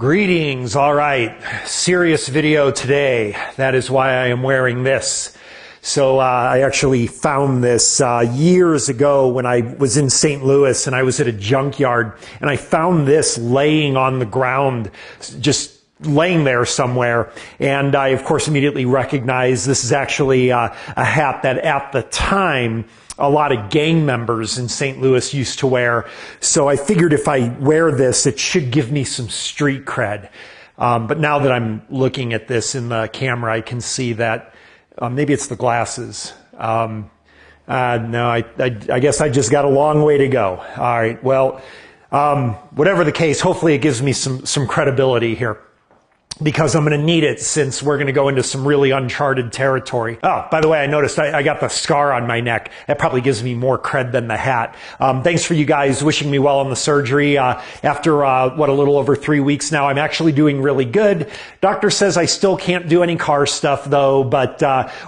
Greetings. All right, serious video today. That is why I am wearing this. So I actually found this years ago when I was in St. Louis and I was at a junkyard, and I found this laying on the ground, just laying there somewhere. And I, of course, immediately recognized this is actually a hat that at the time a lot of gang members in St. Louis used to wear. So I figured if I wear this, it should give me some street cred. But now that I'm looking at this in the camera, I can see that maybe it's the glasses. No, I guess I just got a long way to go. All right, well, whatever the case, hopefully it gives me some credibility here, because I'm going to need it since we're going to go into some really uncharted territory. Oh, by the way, I noticed I got the scar on my neck. That probably gives me more cred than the hat. Thanks for you guys wishing me well on the surgery. After, a little over 3 weeks now, I'm actually doing really good. Doctor says I still can't do any car stuff though, but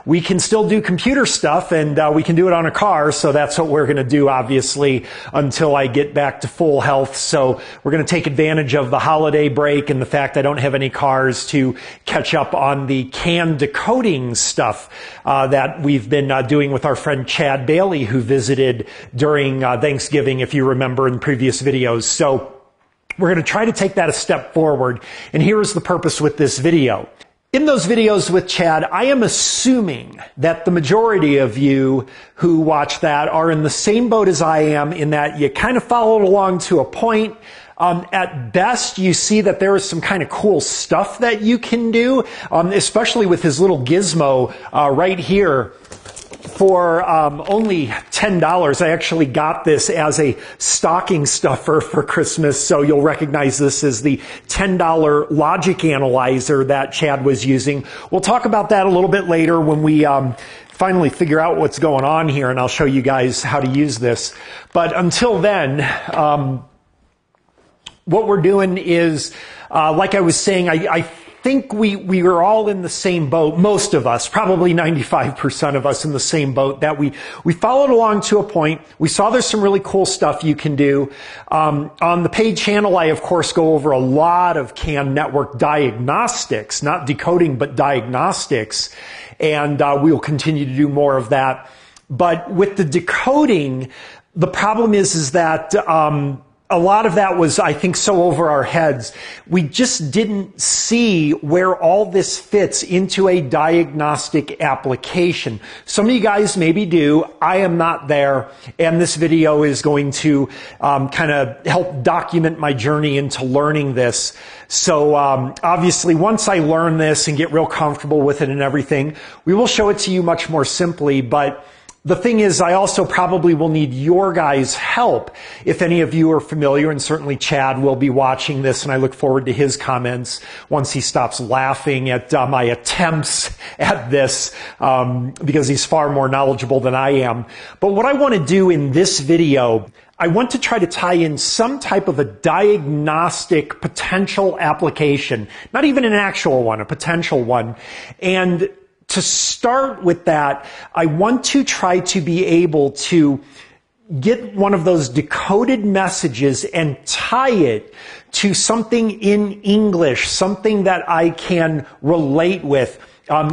we can still do computer stuff, and we can do it on a car. So that's what we're going to do, obviously, until I get back to full health. So we're going to take advantage of the holiday break and the fact I don't have any cars to catch up on the CAN decoding stuff that we've been doing with our friend Chad Bailey, who visited during Thanksgiving, if you remember in previous videos. So we're going to try to take that a step forward. And here is the purpose with this video. In those videos with Chad, I am assuming that the majority of you who watch that are in the same boat as I am, in that you kind of followed along to a point. At best, you see that there is some kind of cool stuff that you can do, especially with his little gizmo right here. For only $10, I actually got this as a stocking stuffer for Christmas, so you'll recognize this as the $10 logic analyzer that Chad was using. We'll talk about that a little bit later when we finally figure out what's going on here, and I'll show you guys how to use this. But until then, what we're doing is, like I was saying, I think we are all in the same boat, most of us, probably 95% of us in the same boat, that we followed along to a point. We saw there's some really cool stuff you can do. On the paid channel, I, of course, go over a lot of CAN network diagnostics, not decoding, but diagnostics. And we'll continue to do more of that. But with the decoding, the problem is that a lot of that was, I think, so over our heads. We just didn't see where all this fits into a diagnostic application. Some of you guys maybe do. I am not there. And this video is going to kind of help document my journey into learning this. So obviously, once I learn this and get real comfortable with it and everything, we will show it to you much more simply. But the thing is, I also probably will need your guys' help if any of you are familiar, and certainly Chad will be watching this, and I look forward to his comments once he stops laughing at my attempts at this, because he's far more knowledgeable than I am. But what I want to do in this video, I want to try to tie in some type of a diagnostic potential application, not even an actual one, a potential one. And to start with that, I want to try to be able to get one of those decoded messages and tie it to something in English, something that I can relate with.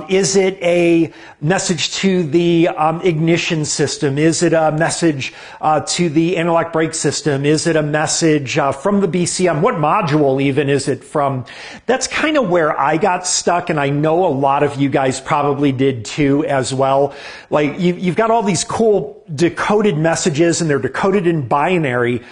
Is it a message to the ignition system? Is it a message to the analog brake system? Is it a message from the BCM? What module even is it from? That's kind of where I got stuck, and I know a lot of you guys probably did too as well. Like, you've got all these cool decoded messages, and they're decoded in binary,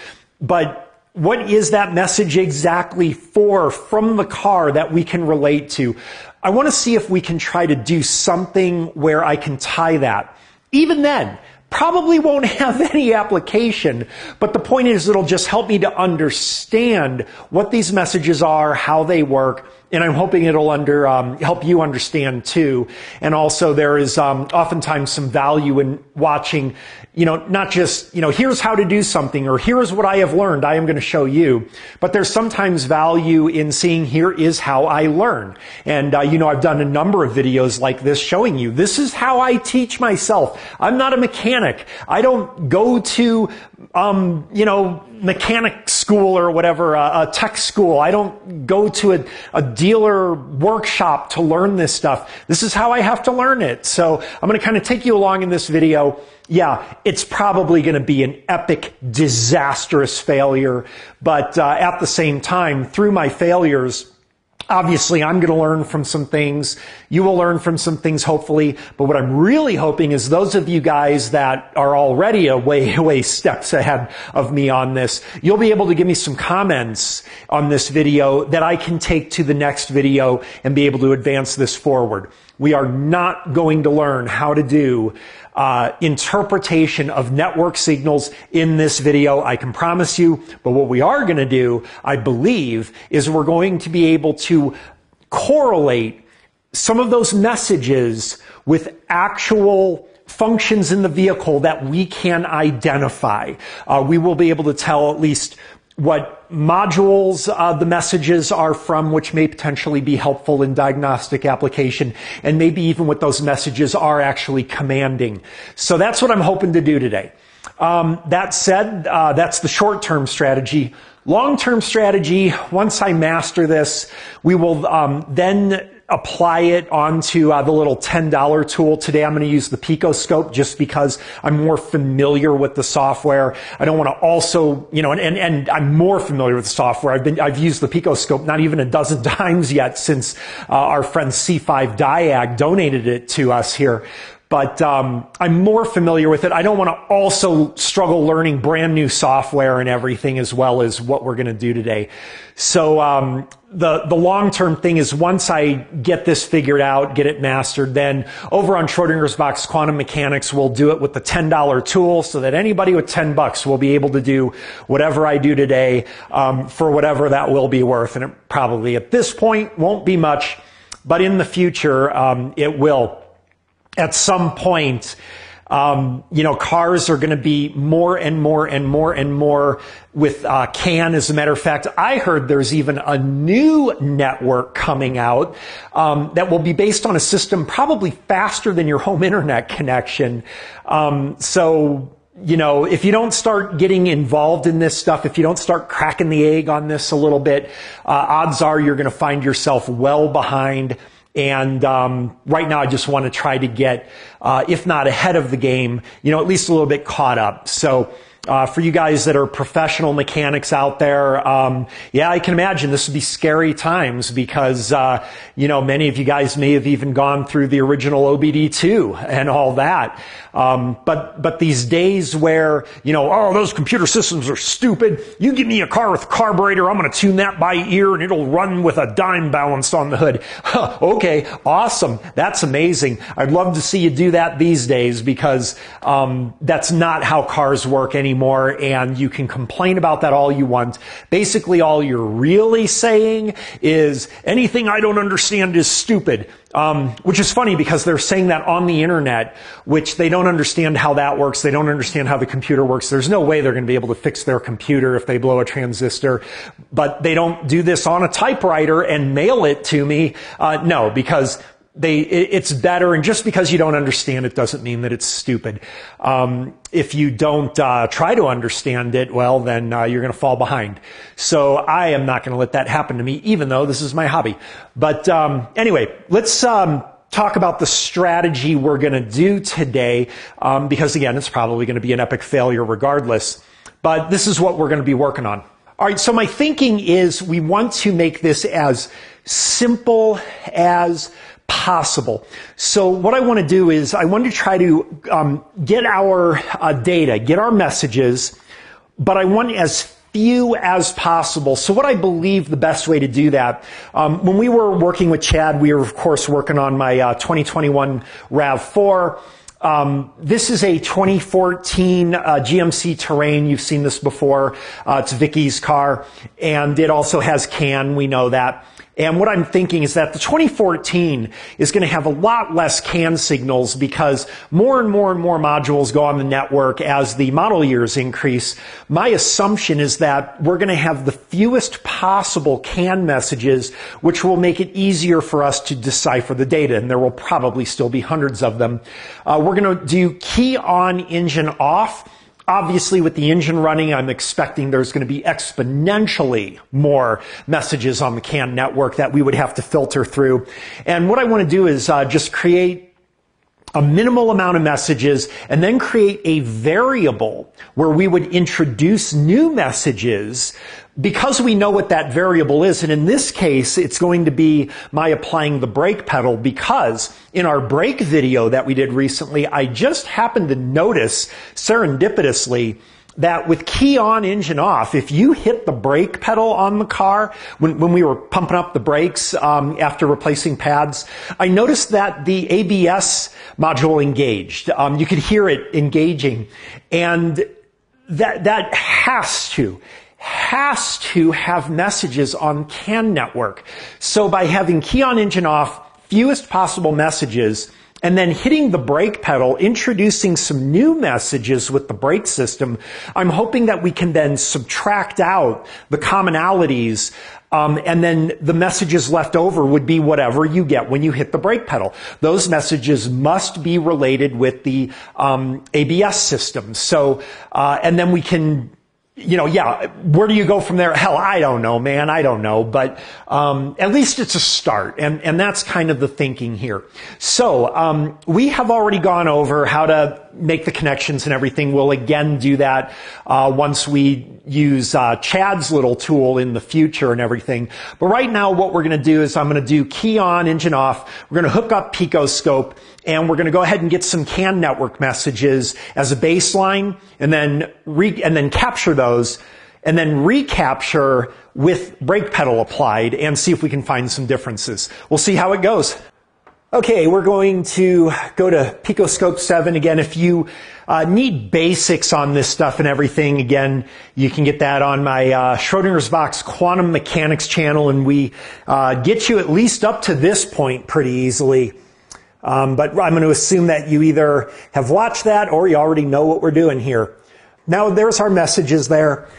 but what is that message exactly for from the car that we can relate to? I want to see if we can try to do something where I can tie that. Even then, probably won't have any application, but the point is it'll just help me to understand what these messages are, how they work, and I'm hoping it'll help you understand too. And also there is oftentimes some value in watching, not just, here's how to do something or here's what I have learned, I am going to show you. But there's sometimes value in seeing here is how I learn. And, I've done a number of videos like this showing you this is how I teach myself. I'm not a mechanic. I don't go to, mechanic school or whatever, a tech school. I don't go to a dealer workshop to learn this stuff. This is how I have to learn it. So I'm going to kind of take you along in this video. Yeah, it's probably going to be an epic, disastrous failure. But at the same time, through my failures, obviously, I'm going to learn from some things. You will learn from some things, hopefully. But what I'm really hoping is those of you guys that are already way steps ahead of me on this, you'll be able to give me some comments on this video that I can take to the next video and be able to advance this forward. We are not going to learn how to do interpretation of network signals in this video, I can promise you. But what we are going to do, I believe, is we're going to be able to correlate some of those messages with actual functions in the vehicle that we can identify. We will be able to tell at least what modules the messages are from, which may potentially be helpful in diagnostic application, and maybe even what those messages are actually commanding. So that's what I'm hoping to do today. That said, that's the short-term strategy. Long-term strategy, once I master this, we will then apply it onto the little $10 tool. Today I'm going to use the Picoscope just because I'm more familiar with the software. I don't want to also, and I'm more familiar with the software. I've used the Picoscope not even a dozen times yet since our friend C5 Diag donated it to us here. But I'm more familiar with it. I don't want to also struggle learning brand new software and everything as well as what we're going to do today. So the long-term thing is once I get this figured out, get it mastered, then over on Schrodinger's Box Quantum Mechanics, we'll do it with the $10 tool so that anybody with $10 will be able to do whatever I do today for whatever that will be worth. And it probably at this point won't be much, but in the future it will. At some point, cars are going to be more and more with CAN. As a matter of fact, I heard there's even a new network coming out that will be based on a system probably faster than your home internet connection. So if you don't start getting involved in this stuff, if you don't start cracking the egg on this a little bit, odds are you're going to find yourself well behind. And right now I just want to try to get, if not ahead of the game, at least a little bit caught up. So for you guys that are professional mechanics out there, yeah, I can imagine this would be scary times because, many of you guys may have even gone through the original OBD2 and all that. But these days where, those computer systems are stupid. You give me a car with a carburetor, I'm going to tune that by ear and it'll run with a dime balanced on the hood. Okay, awesome. That's amazing. I'd love to see you do that these days because, that's not how cars work anymore. And you can complain about that all you want. Basically, all you're really saying is anything I don't understand is stupid. Which is funny because they're saying that on the internet, which they don't understand how that works. They don't understand how the computer works. There's no way they're going to be able to fix their computer if they blow a transistor. But they don't do this on a typewriter and mail it to me. No, because it's better, and just because you don't understand it doesn't mean that it's stupid. If you don't try to understand it, well, then you're going to fall behind. So I am not going to let that happen to me, even though this is my hobby. But anyway, let's talk about the strategy we're going to do today, because again, it's probably going to be an epic failure regardless. But this is what we're going to be working on. All right, so my thinking is we want to make this as simple as possible. So what I want to do is I want to try to get our data, get our messages, but I want as few as possible. So what I believe the best way to do that, when we were working with Chad, we were of course working on my 2021 RAV4. This is a 2014 GMC Terrain. You've seen this before. It's Vicky's car, and it also has CAN. We know that. And what I'm thinking is that the 2014 is going to have a lot less CAN signals because more and more and more modules go on the network as the model years increase. My assumption is that we're going to have the fewest possible CAN messages, which will make it easier for us to decipher the data, and there will probably still be hundreds of them. We're going to do key on, engine off. Obviously, with the engine running, I'm expecting there's going to be exponentially more messages on the CAN network that we would have to filter through. And what I want to do is just create a minimal amount of messages and then create a variable where we would introduce new messages because we know what that variable is. And in this case, it's going to be my applying the brake pedal, because in our brake video that we did recently, I just happened to notice serendipitously that with key on, engine off, if you hit the brake pedal on the car, when we were pumping up the brakes after replacing pads, I noticed that the ABS module engaged. You could hear it engaging. And that has to have messages on CAN network. So by having key on, engine off, fewest possible messages, and then hitting the brake pedal, introducing some new messages with the brake system, I'm hoping that we can then subtract out the commonalities, and then the messages left over would be whatever you get when you hit the brake pedal. Those messages must be related with the ABS system. So, and then we can, where do you go from there? Hell, I don't know, man. I don't know. But at least it's a start. And that's kind of the thinking here. So we have already gone over how to make the connections and everything. We'll again do that once we use Chad's little tool in the future and everything. But right now what we're going to do is I'm going to do key on, engine off. We're going to hook up picoscope, and we're going to go ahead and get some CAN network messages as a baseline, and then capture those, and then recapture with brake pedal applied and see if we can find some differences. We'll see how it goes. Okay, we're going to go to Picoscope 7. Again, if you need basics on this stuff and everything, again, you can get that on my Schrodinger's Box Quantum Mechanics channel, and we get you at least up to this point pretty easily. But I'm going to assume that you either have watched that or you already know what we're doing here. Now, there's our messages there.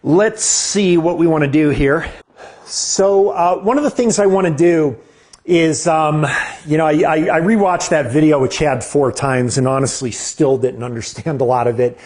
Let's see what we want to do here. So one of the things I want to do is, I rewatched that video with Chad 4 times and honestly still didn't understand a lot of it.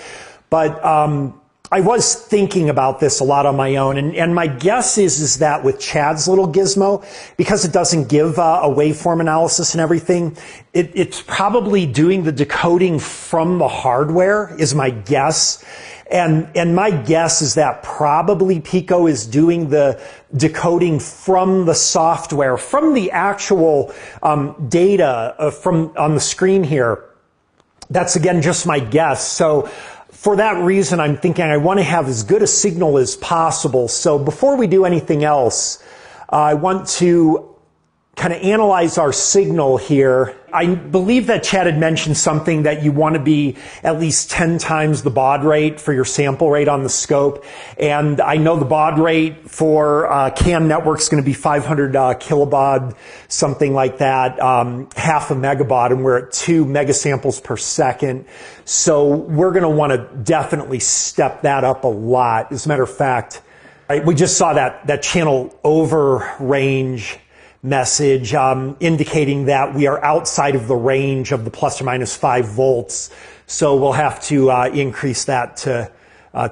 But I was thinking about this a lot on my own, and my guess is that with Chad's little gizmo, because it doesn't give a waveform analysis and everything, it's probably doing the decoding from the hardware, is my guess. And my guess is that probably Pico is doing the decoding from the software, from the actual data from on the screen here. That's again just my guess. So for that reason, I'm thinking I want to have as good a signal as possible. So before we do anything else, I want to kind of analyze our signal here. I believe that Chad had mentioned something that you want to be at least 10 times the baud rate for your sample rate on the scope. And I know the baud rate for CAN network is going to be 500 kilobaud, something like that, half a megabaud, and we're at 2 megasamples per second. So we're going to want to definitely step that up a lot. As a matter of fact, we just saw that channel over range message indicating that we are outside of the range of the plus or minus 5 volts. So we'll have to increase that to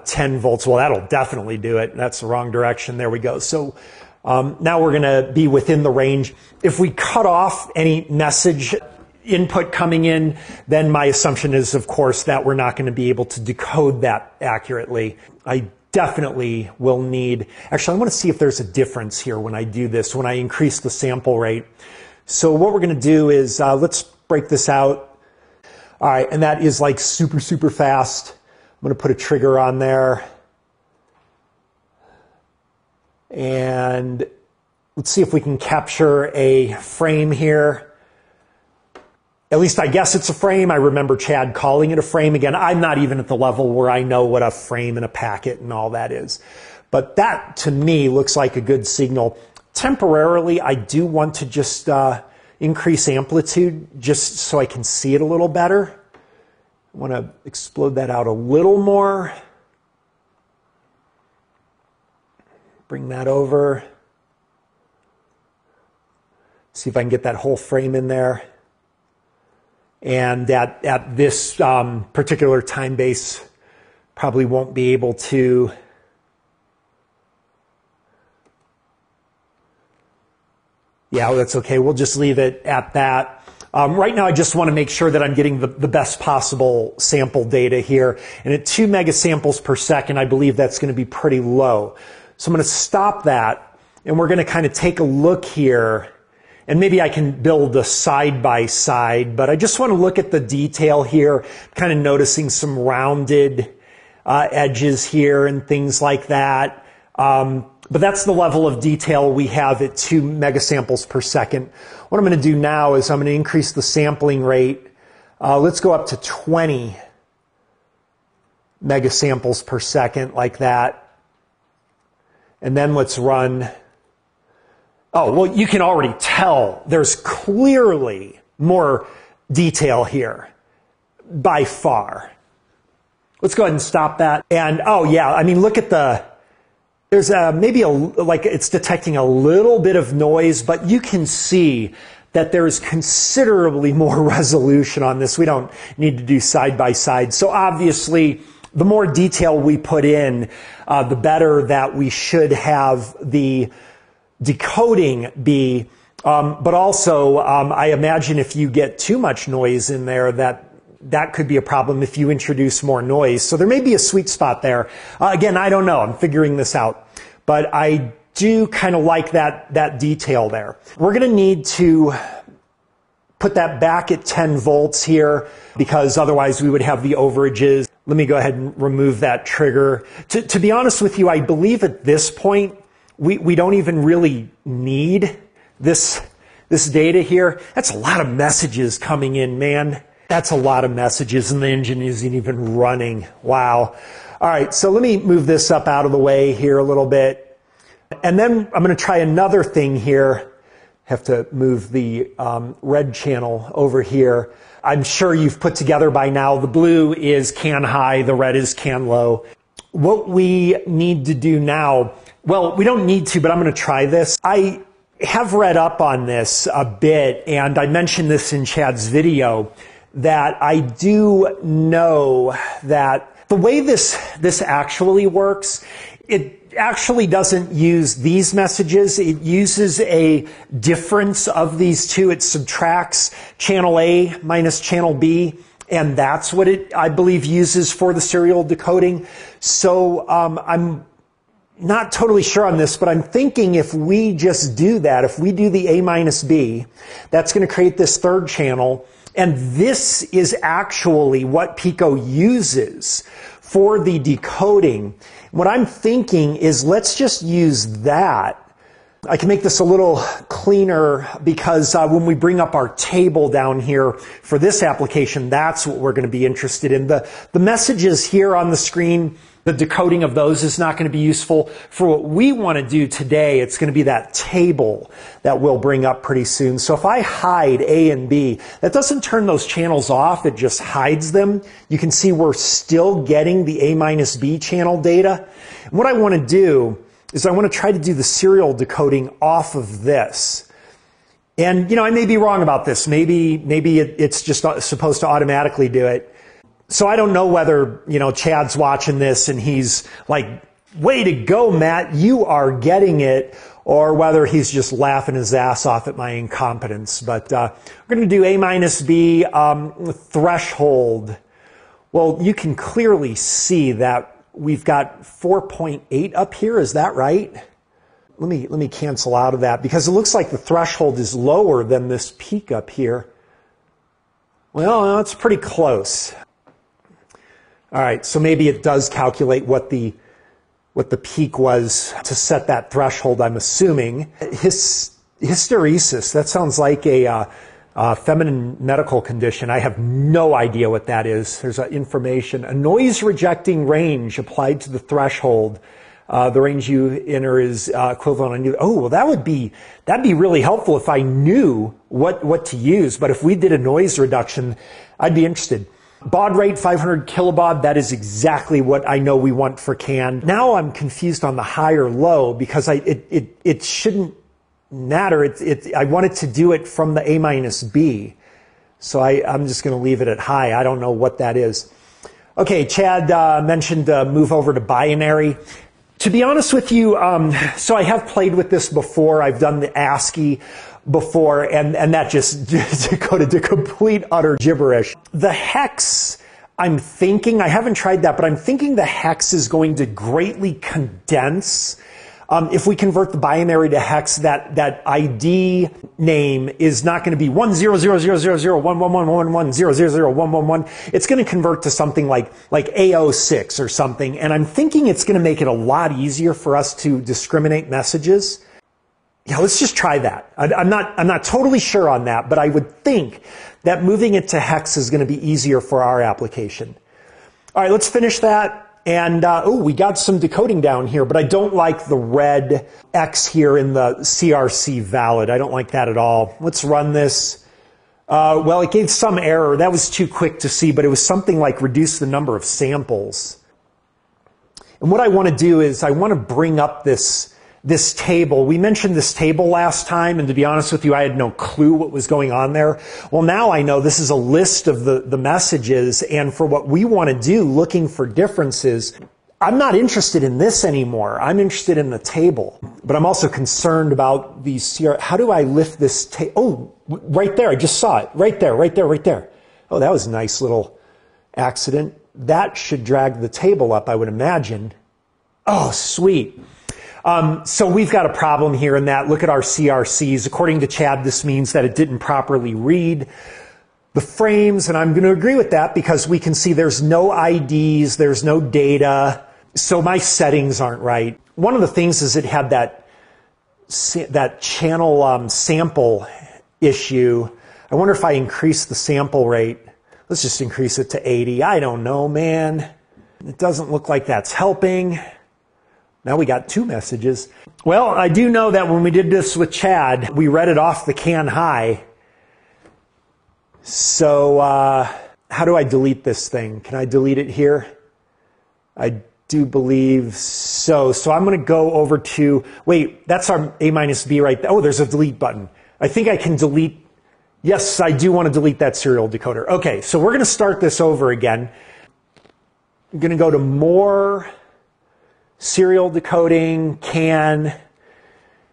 10 volts. Well, that'll definitely do it. That's the wrong direction. There we go. So now we're going to be within the range. If we cut off any message input coming in, then my assumption is, of course, that we're not going to be able to decode that accurately. I definitely will need, actually I want to see if there's a difference here when I do this, when I increase the sample rate. So what we're going to do is, let's break this out. All right, and that is like super, super fast. I'm going to put a trigger on there. And let's see if we can capture a frame here. At least I guess it's a frame. I remember Chad calling it a frame. Again, I'm not even at the level where I know what a frame and a packet and all that is. But that, to me, looks like a good signal. temporarily, I do want to just increase amplitude just so I can see it a little better. I want to explode that out a little more. Bring that over. See if I can get that whole frame in there. And at this particular time base, probably won't be able to. Yeah, that's okay. We'll just leave it at that. Right now, I just want to make sure that I'm getting the best possible sample data here. And at 2 megasamples per second, I believe that's going to be pretty low. So I'm going to stop that, and we're going to kind of take a look here. And maybe I can build a side-by-side, but I just want to look at the detail here, kind of noticing some rounded edges here and things like that. But that's the level of detail we have at 2 megasamples per second. What I'm going to do now is I'm going to increase the sampling rate. Let's go up to 20 megasamples per second, like that. And then let's run. Oh, well, you can already tell there's clearly more detail here, by far. Let's go ahead and stop that. And, oh yeah, I mean, look at there's maybe like it's detecting a little bit of noise, but you can see that there's considerably more resolution on this. We don't need to do side by side. So obviously, the more detail we put in, the better that we should have the decoding be. But also, I imagine if you get too much noise in there, that could be a problem if you introduce more noise. So there may be a sweet spot there. Again, I don't know. I'm figuring this out. But I do kind of like that detail there. We're going to need to put that back at 10 volts here because otherwise we would have the overages. Let me go ahead and remove that trigger. To be honest with you, I believe at this point we don't even really need this data here. That's a lot of messages coming in, man. That's a lot of messages, and the engine isn't even running. Wow. All right, so let me move this up out of the way here a little bit. And then I'm going to try another thing here. Have to move the red channel over here. I'm sure you've put together by now, the blue is can high, the red is can low. What we need to do now, well, we don't need to, but I'm going to try this. I have read up on this a bit, and I mentioned this in Chad's video, that I do know that the way this actually works, it actually doesn't use these messages. It uses a difference of these two. It subtracts channel A minus channel B, and that's what it, I believe, uses for the serial decoding. So I'm not totally sure on this, but I'm thinking if we just do that, if we do the A minus B, that's going to create this third channel. And this is actually what Pico uses for the decoding. What I'm thinking is let's just use that. I can make this a little cleaner because when we bring up our table down here for this application, that's what we're going to be interested in. The messages here on the screen, the decoding of those is not going to be useful. For what we want to do today, it's going to be that table that we'll bring up pretty soon. So if I hide A and B, that doesn't turn those channels off, it just hides them. You can see we're still getting the A minus B channel data. And what I want to do is I want to try to do the serial decoding off of this. And, you know, I may be wrong about this. Maybe it's just supposed to automatically do it. So I don't know whether, you know, Chad's watching this and he's like, way to go, Matt, you are getting it, or whether he's just laughing his ass off at my incompetence. But we're going to do A minus B threshold. Well, you can clearly see that we've got 4.8 up here. Is that right? Let me cancel out of that because it looks like the threshold is lower than this peak up here. Well, that's pretty close. All right, so maybe it does calculate what the peak was to set that threshold, I'm assuming. Hysteresis, that sounds like a feminine medical condition. I have no idea what that is. There's information. A noise rejecting range applied to the threshold. The range you enter is equivalent. Oh, well, that'd be really helpful if I knew what to use. But if we did a noise reduction, I'd be interested. Baud rate 500 kilobaud. That is exactly what I know we want for CAN. Now I'm confused on the high or low because it shouldn't matter. I wanted to do it from the A-B. So I'm just going to leave it at high. I don't know what that is. Okay, Chad mentioned move over to binary. To be honest with you, so I have played with this before. I've done the ASCII before, and that just decoded to complete utter gibberish. The hex, I'm thinking, I haven't tried that, but I'm thinking the hex is going to greatly condense. If we convert the binary to hex, that ID name is not going to be 10000011111000111. It's going to convert to something like A06 or something. And I'm thinking it's going to make it a lot easier for us to discriminate messages. Yeah, let's just try that. I'm not totally sure on that, but I would think that moving it to hex is going to be easier for our application. All right, let's finish that. And, we got some decoding down here, but I don't like the red X here in the CRC valid. I don't like that at all. Let's run this. Well, it gave some error. That was too quick to see, but it was something like reduce the number of samples. And what I want to do is I want to bring up this table. We mentioned this table last time, and to be honest with you, I had no clue what was going on there. Well, now I know this is a list of the messages, and for what we want to do, looking for differences, I'm not interested in this anymore. I'm interested in the table. But I'm also concerned about these how do I lift this table? Oh, right there. I just saw it. Right there, right there, right there. Oh, that was a nice little accident. That should drag the table up, I would imagine. Oh, sweet. So we've got a problem here in that, look at our CRCs. According to Chad, this means that it didn't properly read the frames, and I'm going to agree with that because we can see there's no IDs, there's no data, so my settings aren't right. One of the things is it had that channel sample issue. I wonder if I increase the sample rate. Let's just increase it to 80. I don't know, man. It doesn't look like that's helping. Now we got two messages. Well, I do know that when we did this with Chad, we read it off the CAN high. So how do I delete this thing? Can I delete it here? I do believe so. So I'm going to go over to, wait, that's our A-B right there. Oh, there's a delete button. I think I can delete. Yes, I do want to delete that serial decoder. Okay, so we're going to start this over again. I'm going to go to more, serial decoding, CAN,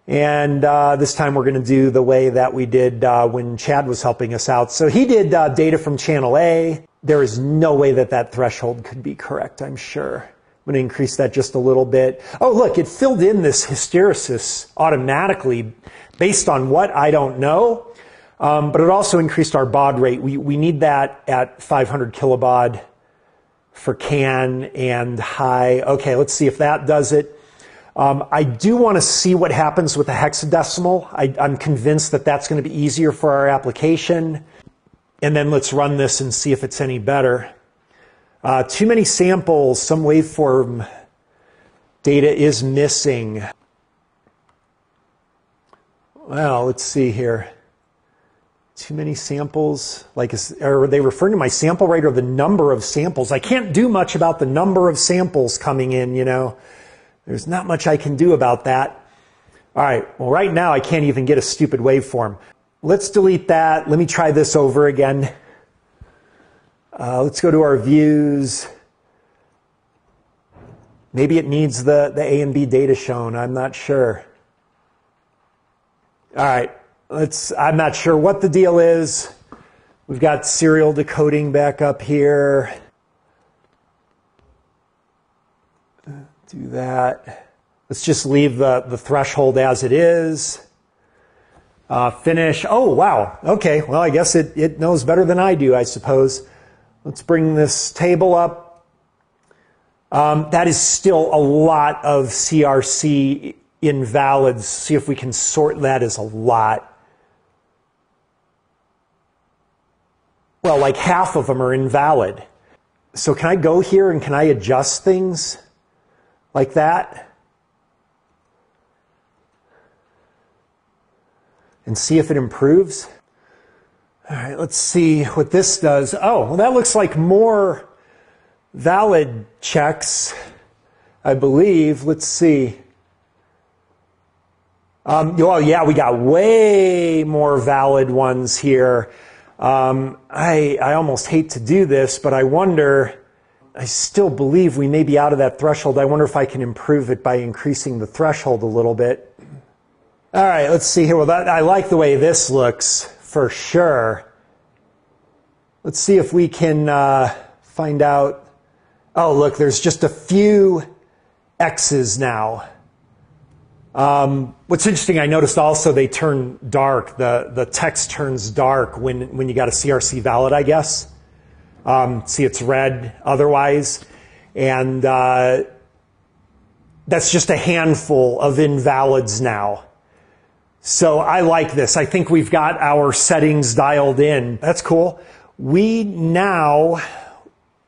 and this time we're going to do the way that we did when Chad was helping us out. So he did data from channel A. There is no way that threshold could be correct, I'm sure. I'm going to increase that just a little bit. Oh, look, it filled in this hysteresis automatically based on what? I don't know. But it also increased our baud rate. We need that at 500 kilobaud for CAN and high. Okay, let's see if that does it. I do want to see what happens with the hexadecimal. I'm convinced that that's going to be easier for our application. And then let's run this and see if it's any better. Too many samples, some waveform data is missing. Well, let's see here. Too many samples, are they referring to my sample rate or the number of samples? I can't do much about the number of samples coming in, you know. There's not much I can do about that. All right, well, right now I can't even get a stupid waveform. Let's delete that. Let me try this over again. Let's go to our views. Maybe it needs the A and B data shown. I'm not sure. All right. I'm not sure what the deal is. We've got serial decoding back up here. Do that. Let's just leave the threshold as it is. Finish. Oh, wow. Okay. Well, I guess it knows better than I do, I suppose. Let's bring this table up. That is still a lot of CRC invalids. See if we can sort that as a lot. Well, like half of them are invalid. So can I go here and can I adjust things like that? and see if it improves. All right, let's see what this does. Oh, well, that looks like more valid checks, I believe. Let's see. Well, yeah, we got way more valid ones here. I almost hate to do this, but I wonder, I still believe we may be out of that threshold. I wonder if I can improve it by increasing the threshold a little bit. All right, let's see here. Well, I like the way this looks for sure. Let's see if we can find out. Oh, look, there's just a few X's now. What's interesting, I noticed also they turn dark. The text turns dark when you got a CRC valid, I guess. See, it's red otherwise. And that's just a handful of invalids now. So I like this. I think we've got our settings dialed in. That's cool. We now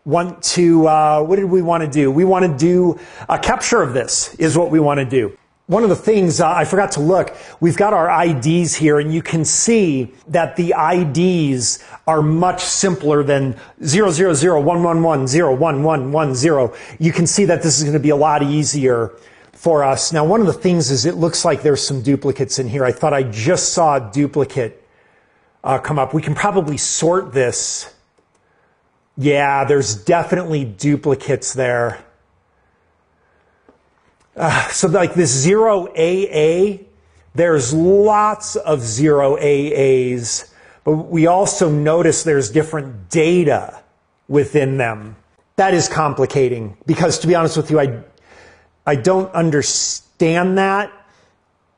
want to, what did we want to do? We want to do a capture of this is what we want to do. One of the things, I forgot to look, we've got our IDs here, and you can see that the IDs are much simpler than 00011101110. You can see that this is going to be a lot easier for us. Now, one of the things is it looks like there's some duplicates in here. I thought I just saw a duplicate come up. We can probably sort this. Yeah, there's definitely duplicates there. So like this 0AA, there's lots of 0AAs, but we also notice there's different data within them. That is complicating because, to be honest with you, I don't understand that.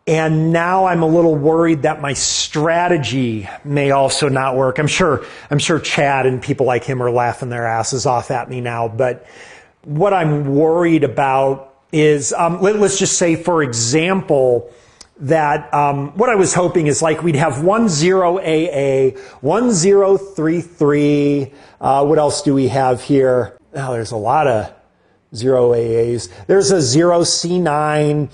And now I'm a little worried that my strategy may also not work. I'm sure Chad and people like him are laughing their asses off at me now, but what I'm worried about is, let's just say, for example, that what I was hoping is like we'd have 10AA, 1033, what else do we have here? Oh, there's a lot of 0AAs. There's a 0C9,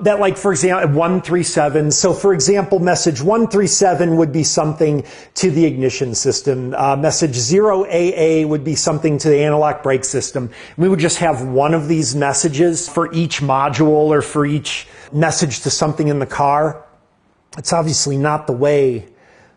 that like, for example, 137. So for example, message 137 would be something to the ignition system. Message 0AA would be something to the anti-lock brake system. We would just have one of these messages for each module or for each message to something in the car. It's obviously not the way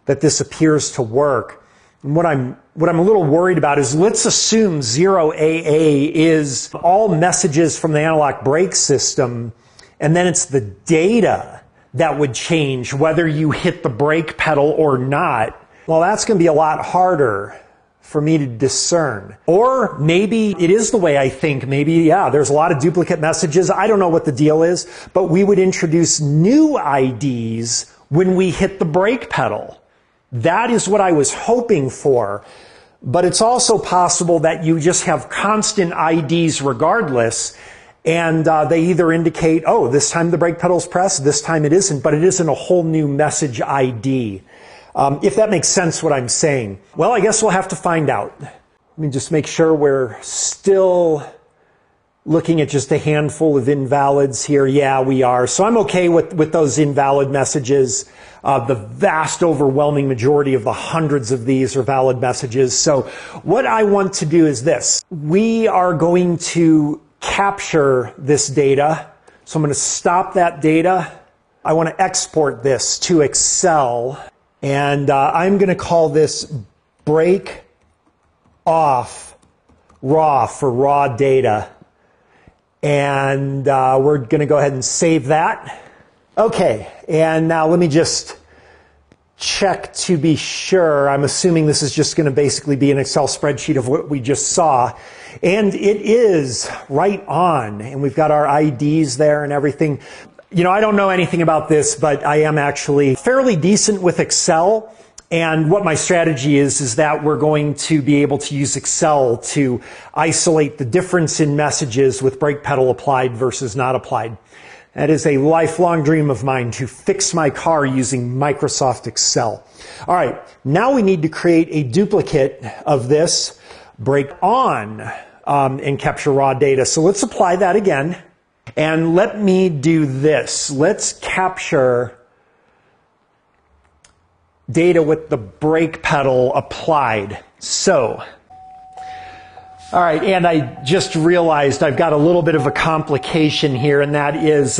that this appears to work. And what I'm a little worried about is, let's assume 0AA is all messages from the anti-lock brake system, and then it's the data that would change whether you hit the brake pedal or not. Well, that's going to be a lot harder for me to discern. Or maybe it is the way I think. Maybe, yeah, there's a lot of duplicate messages. I don't know what the deal is, but we would introduce new IDs when we hit the brake pedal. That is what I was hoping for. But it's also possible that you just have constant IDs regardless, and they either indicate, oh, this time the brake pedal's pressed, this time it isn't, but it isn't a whole new message ID. If that makes sense what I'm saying. Well, I guess we'll have to find out. Let me just make sure we're still looking at just a handful of invalids here. Yeah, we are. So I'm okay with those invalid messages. The vast overwhelming majority of the hundreds of these are valid messages. So what I want to do is this. We are going to capture this data. So I'm going to stop that data. I want to export this to Excel. And I'm going to call this Breakoff raw for raw data. And we're going to go ahead and save that. Okay, and now let me just check to be sure. I'm assuming this is just going to basically be an Excel spreadsheet of what we just saw. And it is right on. And we've got our IDs there and everything. You know, I don't know anything about this, but I am actually fairly decent with Excel. And what my strategy is that we're going to be able to use Excel to isolate the difference in messages with brake pedal applied versus not applied. That is a lifelong dream of mine, to fix my car using Microsoft Excel. All right, now we need to create a duplicate of this, break on, and capture raw data. So let's apply that again. And let me do this. Let's capture data with the brake pedal applied. So, all right, and I just realized I've got a little bit of a complication here, and that is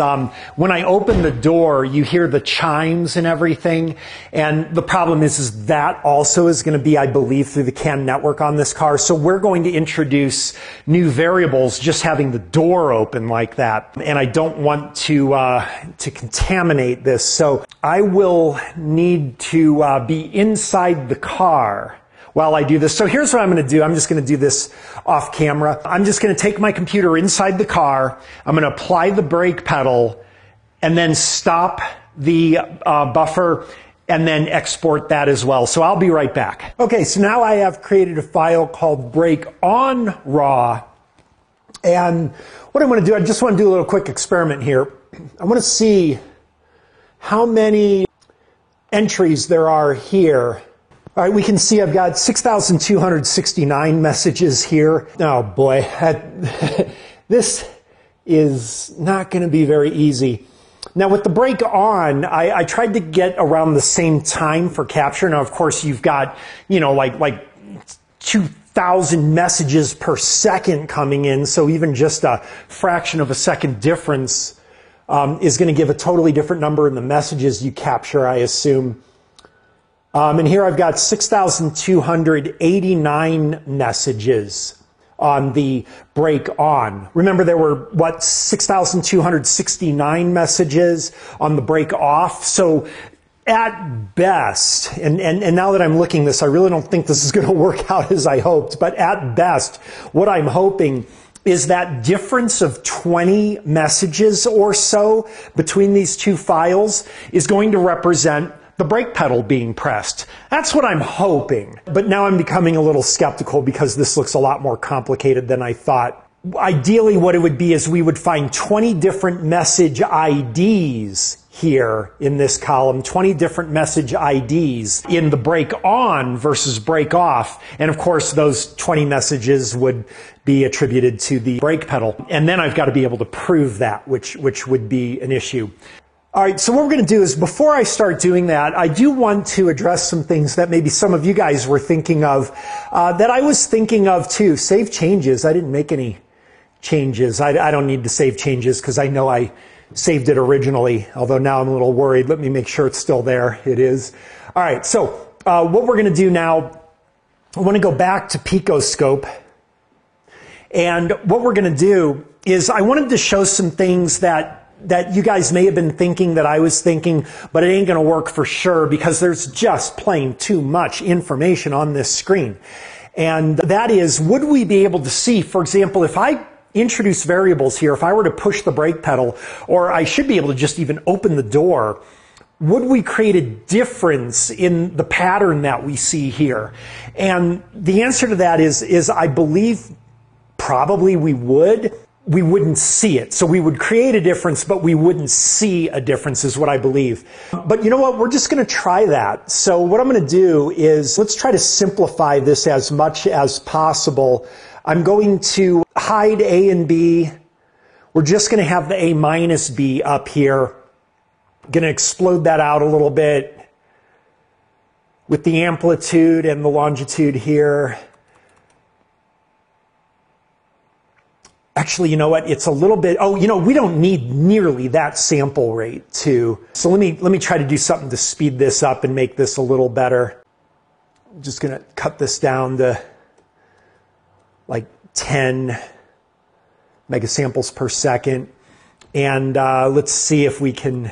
when I open the door, you hear the chimes and everything, and the problem is that also is going to be, I believe, through the CAN network on this car. So we're going to introduce new variables just having the door open like that, and I don't want to contaminate this. So I will need to be inside the car while I do this. So here's what I'm going to do. I'm just going to do this off camera. I'm just going to take my computer inside the car. I'm going to apply the brake pedal and then stop the buffer and then export that as well. So I'll be right back. Okay, so now I have created a file called brake on raw. And what I want to do, I just want to do a little quick experiment here. I want to see how many entries there are here. All right, we can see I've got 6,269 messages here. Oh boy, this is not going to be very easy. Now with the brake on, I tried to get around the same time for capture. Now of course you've got, you know, like 2,000 messages per second coming in, so even just a fraction of a second difference is going to give a totally different number in the messages you capture, I assume. And here I've got 6,289 messages on the brake on. Remember there were, 6,269 messages on the brake off? So at best, and now that I'm looking at this, I really don't think this is going to work out as I hoped, but at best, what I'm hoping is that difference of 20 messages or so between these two files is going to represent the brake pedal being pressed. That's what I'm hoping. But now I'm becoming a little skeptical because this looks a lot more complicated than I thought. Ideally, what it would be is we would find 20 different message IDs here in this column, 20 different message IDs in the brake on versus brake off. And of course, those 20 messages would be attributed to the brake pedal. And then I've got to be able to prove that, which would be an issue. All right, so what we're going to do is before I start doing that, I do want to address some things that maybe some of you guys were thinking of, that I was thinking of too. Save changes. I didn't make any changes. I don't need to save changes because I know I saved it originally, although now I'm a little worried. Let me make sure it's still there. It is. All right, so what we're going to do now, I want to go back to Picoscope. And what we're going to do is I wanted to show some things that you guys may have been thinking that I was thinking, but it ain't going to work for sure because there's just plain too much information on this screen. And that is, would we be able to see, for example, if I introduce variables here, if I were to push the brake pedal, or I should be able to just even open the door, would we create a difference in the pattern that we see here? And the answer to that is I believe probably we would. We wouldn't see it. So we would create a difference, but we wouldn't see a difference is what I believe. But you know what? We're just going to try that. So what I'm going to do is let's try to simplify this as much as possible. I'm going to hide A and B. We're just going to have the A minus B up here. I'm going to explode that out a little bit with the amplitude and the longitude here. Actually, you know what? It's a little bit, we don't need nearly that sample rate too. So let me try to do something to speed this up and make this a little better. I'm just going to cut this down to like 10 megasamples per second. And let's see if we can,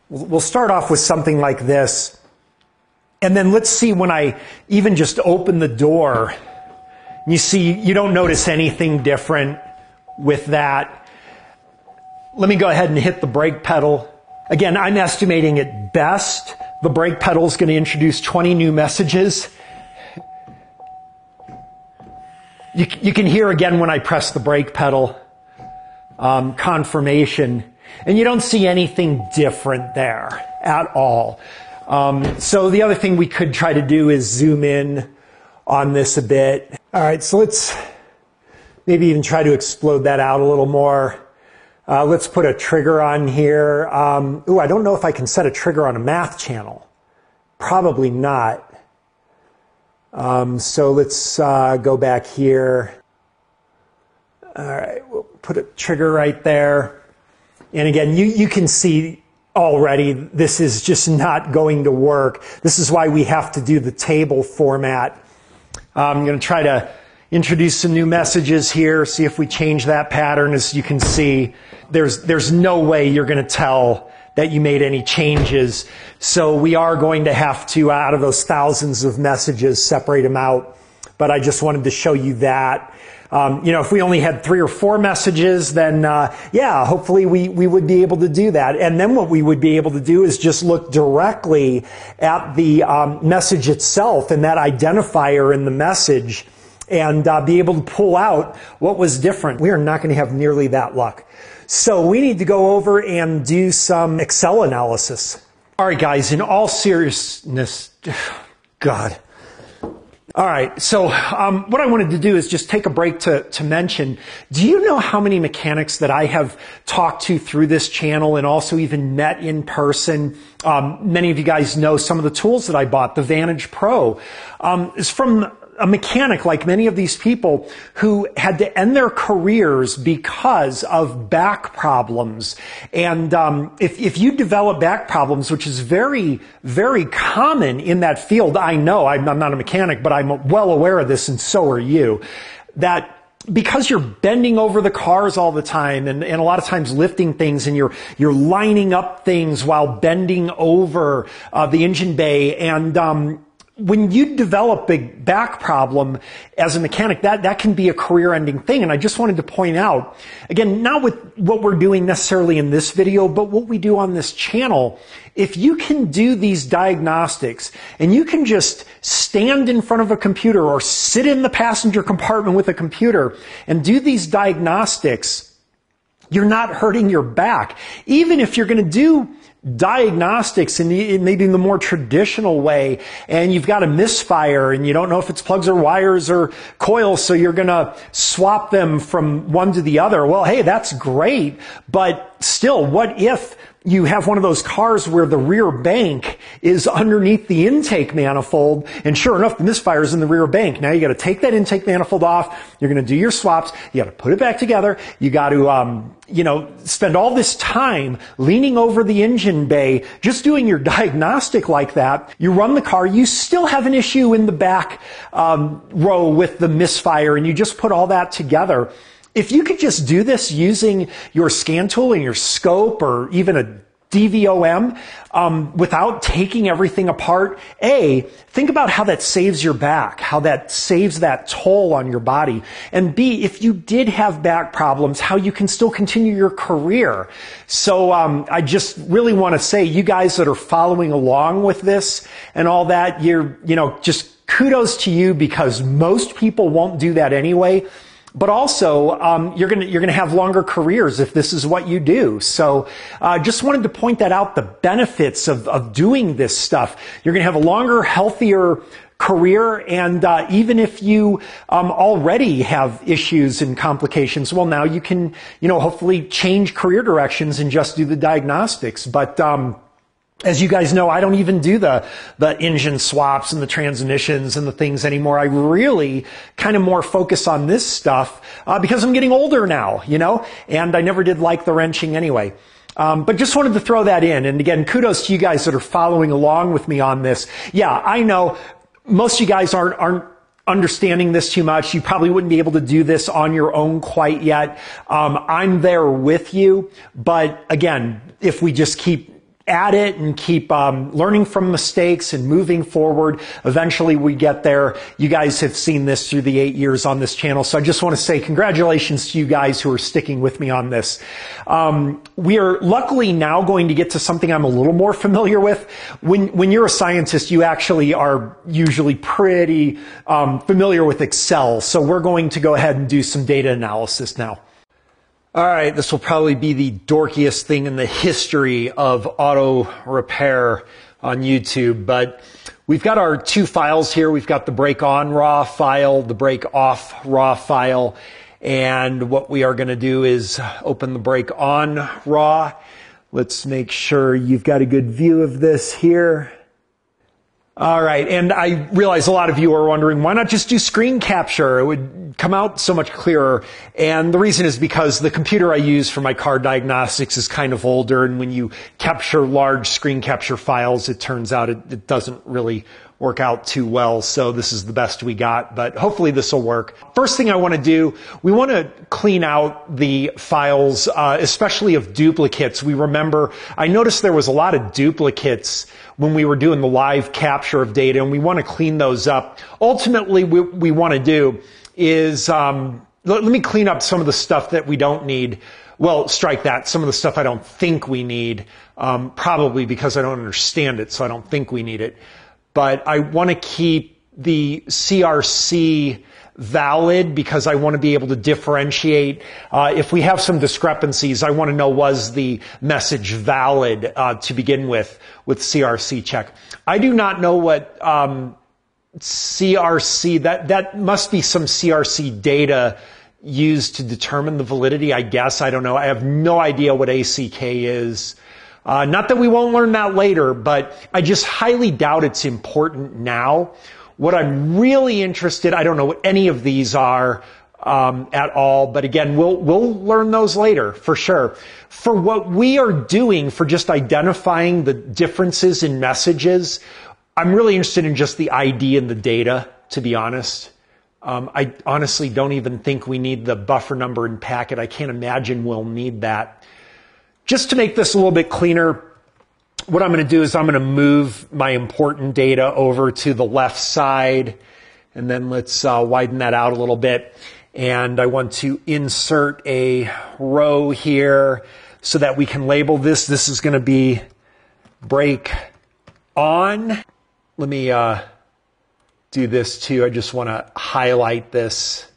we'll start off with something like this. And then let's see when I even just open the door. You see, you don't notice anything different with that. Let me go ahead and hit the brake pedal. Again, I'm estimating at best, the brake pedal is going to introduce 20 new messages. You can hear again when I press the brake pedal, confirmation, and you don't see anything different there at all. So the other thing we could try to do is zoom in on this a bit. All right, so let's maybe even try to explode that out a little more. Let's put a trigger on here. Ooh, I don't know if I can set a trigger on a math channel. Probably not. So let's go back here. All right, we'll put a trigger right there. And again, you can see already this is just not going to work. This is why we have to do the table format. I'm going to try to introduce some new messages here, see if we change that pattern. As you can see, there's no way you're going to tell that you made any changes. So we are going to have to, out of those thousands of messages, separate them out. But I just wanted to show you that. If we only had 3 or 4 messages, then yeah, hopefully we would be able to do that. And then what we would be able to do is just look directly at the message itself and that identifier in the message and be able to pull out what was different. We are not going to have nearly that luck. So we need to go over and do some Excel analysis. All right, guys, in all seriousness, God. All right, so what I wanted to do is just take a break to mention, do you know how many mechanics that I have talked to through this channel and also even met in person? Many of you guys know some of the tools that I bought. The Vantage Pro is from a mechanic like many of these people who had to end their careers because of back problems. And if you develop back problems, which is very, very common in that field, I know, I'm not a mechanic, but I'm well aware of this, and so are you, that because you're bending over the cars all the time and a lot of times lifting things and you're lining up things while bending over the engine bay, and when you develop a back problem as a mechanic, that can be a career-ending thing. And I just wanted to point out, again, not with what we're doing necessarily in this video, but what we do on this channel, if you can do these diagnostics and you can just stand in front of a computer or sit in the passenger compartment with a computer and do these diagnostics, you're not hurting your back. Even if you're going to do diagnostics and maybe in the more traditional way, and you've got a misfire and you don't know if it's plugs or wires or coils, so you're going to swap them from one to the other. Well, hey, that's great, but still, what if you have one of those cars where the rear bank is underneath the intake manifold, and sure enough, the misfire is in the rear bank. Now you got to take that intake manifold off. You're going to do your swaps. You got to put it back together. You got to, spend all this time leaning over the engine bay, just doing your diagnostic like that. You run the car. You still have an issue in the back row with the misfire, and you just put all that together. If you could just do this using your scan tool and your scope or even a DVOM without taking everything apart, A, think about how that saves your back, how that saves that toll on your body. And B, if you did have back problems, how you can still continue your career. So I just really want to say, you guys that are following along with this and all that, just kudos to you, because most people won't do that anyway. But also, you're gonna have longer careers if this is what you do. So, just wanted to point that out, the benefits of doing this stuff. You're gonna have a longer, healthier career, and even if you already have issues and complications, well, now you can, hopefully change career directions and just do the diagnostics. But as you guys know, I don't even do the engine swaps and the transmissions and the things anymore. I really kind of more focus on this stuff because I'm getting older now, and I never did like the wrenching anyway. But just wanted to throw that in. And again, kudos to you guys that are following along with me on this. Yeah, I know most of you guys aren't understanding this too much. You probably wouldn't be able to do this on your own quite yet. I'm there with you. But again, if we just keep at it and keep learning from mistakes and moving forward, eventually we get there. You guys have seen this through the 8 years on this channel, so I just want to say congratulations to you guys who are sticking with me on this. We are luckily now going to get to something I'm a little more familiar with. When you're a scientist, you actually are usually pretty familiar with Excel, so we're going to go ahead and do some data analysis now. All right, this will probably be the dorkiest thing in the history of auto repair on YouTube, but we've got our 2 files here. We've got the break on raw file, the break off raw file, And what we are going to do is open the break on raw. Let's make sure you've got a good view of this here. All right, and I realize a lot of you are wondering, why not just do screen capture? It would come out so much clearer. And the reason is because the computer I use for my car diagnostics is kind of older, and when you capture large screen capture files, it turns out it doesn't really work out too well. So this is the best we got, but hopefully this will work. First thing I want to do, we want to clean out the files, especially of duplicates. I noticed there was a lot of duplicates when we were doing the live capture of data, and we want to clean those up. Ultimately, what we want to do is, let me clean up some of the stuff that we don't need. Well, strike that. Some of the stuff I don't think we need, probably because I don't understand it, so I don't think we need it. But I want to keep the CRC valid because I want to be able to differentiate. If we have some discrepancies, I want to know, was the message valid to begin with CRC check. I do not know what CRC, that must be some CRC data used to determine the validity, I guess. I don't know. I have no idea what ACK is. Not that we won't learn that later, but I just highly doubt it's important now. What I'm really interested, I don't know what any of these are at all, but again, we'll learn those later for sure. For what we are doing for just identifying the differences in messages, I'm really interested in just the ID and the data, to be honest. I honestly don't even think we need the buffer number and packet. I can't imagine we'll need that. Just to make this a little bit cleaner, what I'm going to do is I'm going to move my important data over to the left side, and then let's widen that out a little bit. And I want to insert a row here so that we can label this. This is going to be break on. Let me do this too. I just want to highlight this.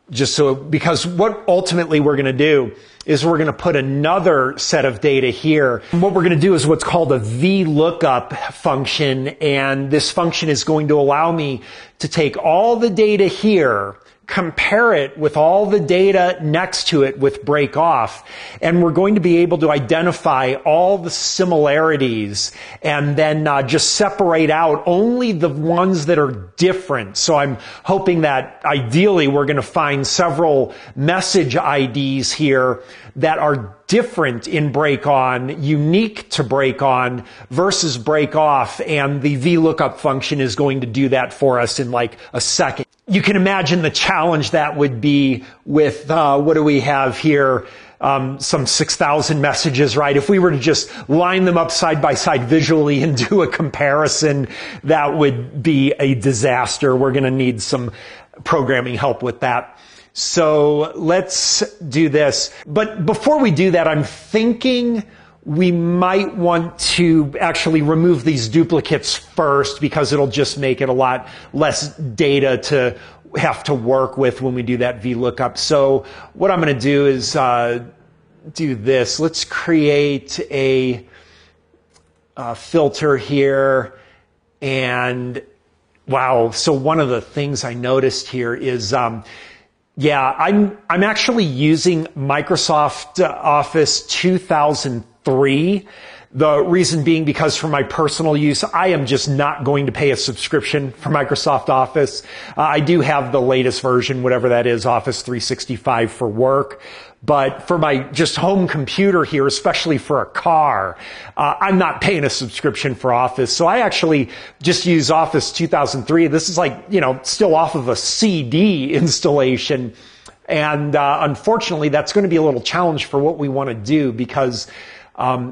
Because what ultimately we're going to do is we're going to put another set of data here. And what we're going to do is what's called a VLOOKUP function, and this function is going to allow me to take all the data here, compare it with all the data next to it with Breakoff, and we're going to be able to identify all the similarities and then just separate out only the ones that are different. So I'm hoping that ideally we're going to find several message IDs here that are different in break on, unique to break on versus break off, and the VLOOKUP function is going to do that for us in like a second. You can imagine the challenge that would be with, what do we have here? Some 6,000 messages, right? If we were to just line them up side by side visually and do a comparison, that would be a disaster. We're going to need some programming help with that. So let's do this. But before we do that, I'm thinking we might want to actually remove these duplicates first because it'll just make it a lot less data to have to work with when we do that VLOOKUP. So what I'm going to do is do this. Let's create a filter here. And wow, so one of the things I noticed here is I'm actually using Microsoft Office 2003. The reason being because for my personal use, I am just not going to pay a subscription for Microsoft Office. I do have the latest version, whatever that is, Office 365 for work. But for my just home computer here, especially for a car, I'm not paying a subscription for Office. So I actually just use Office 2003. This is like, still off of a CD installation. And unfortunately, that's going to be a little challenge for what we want to do because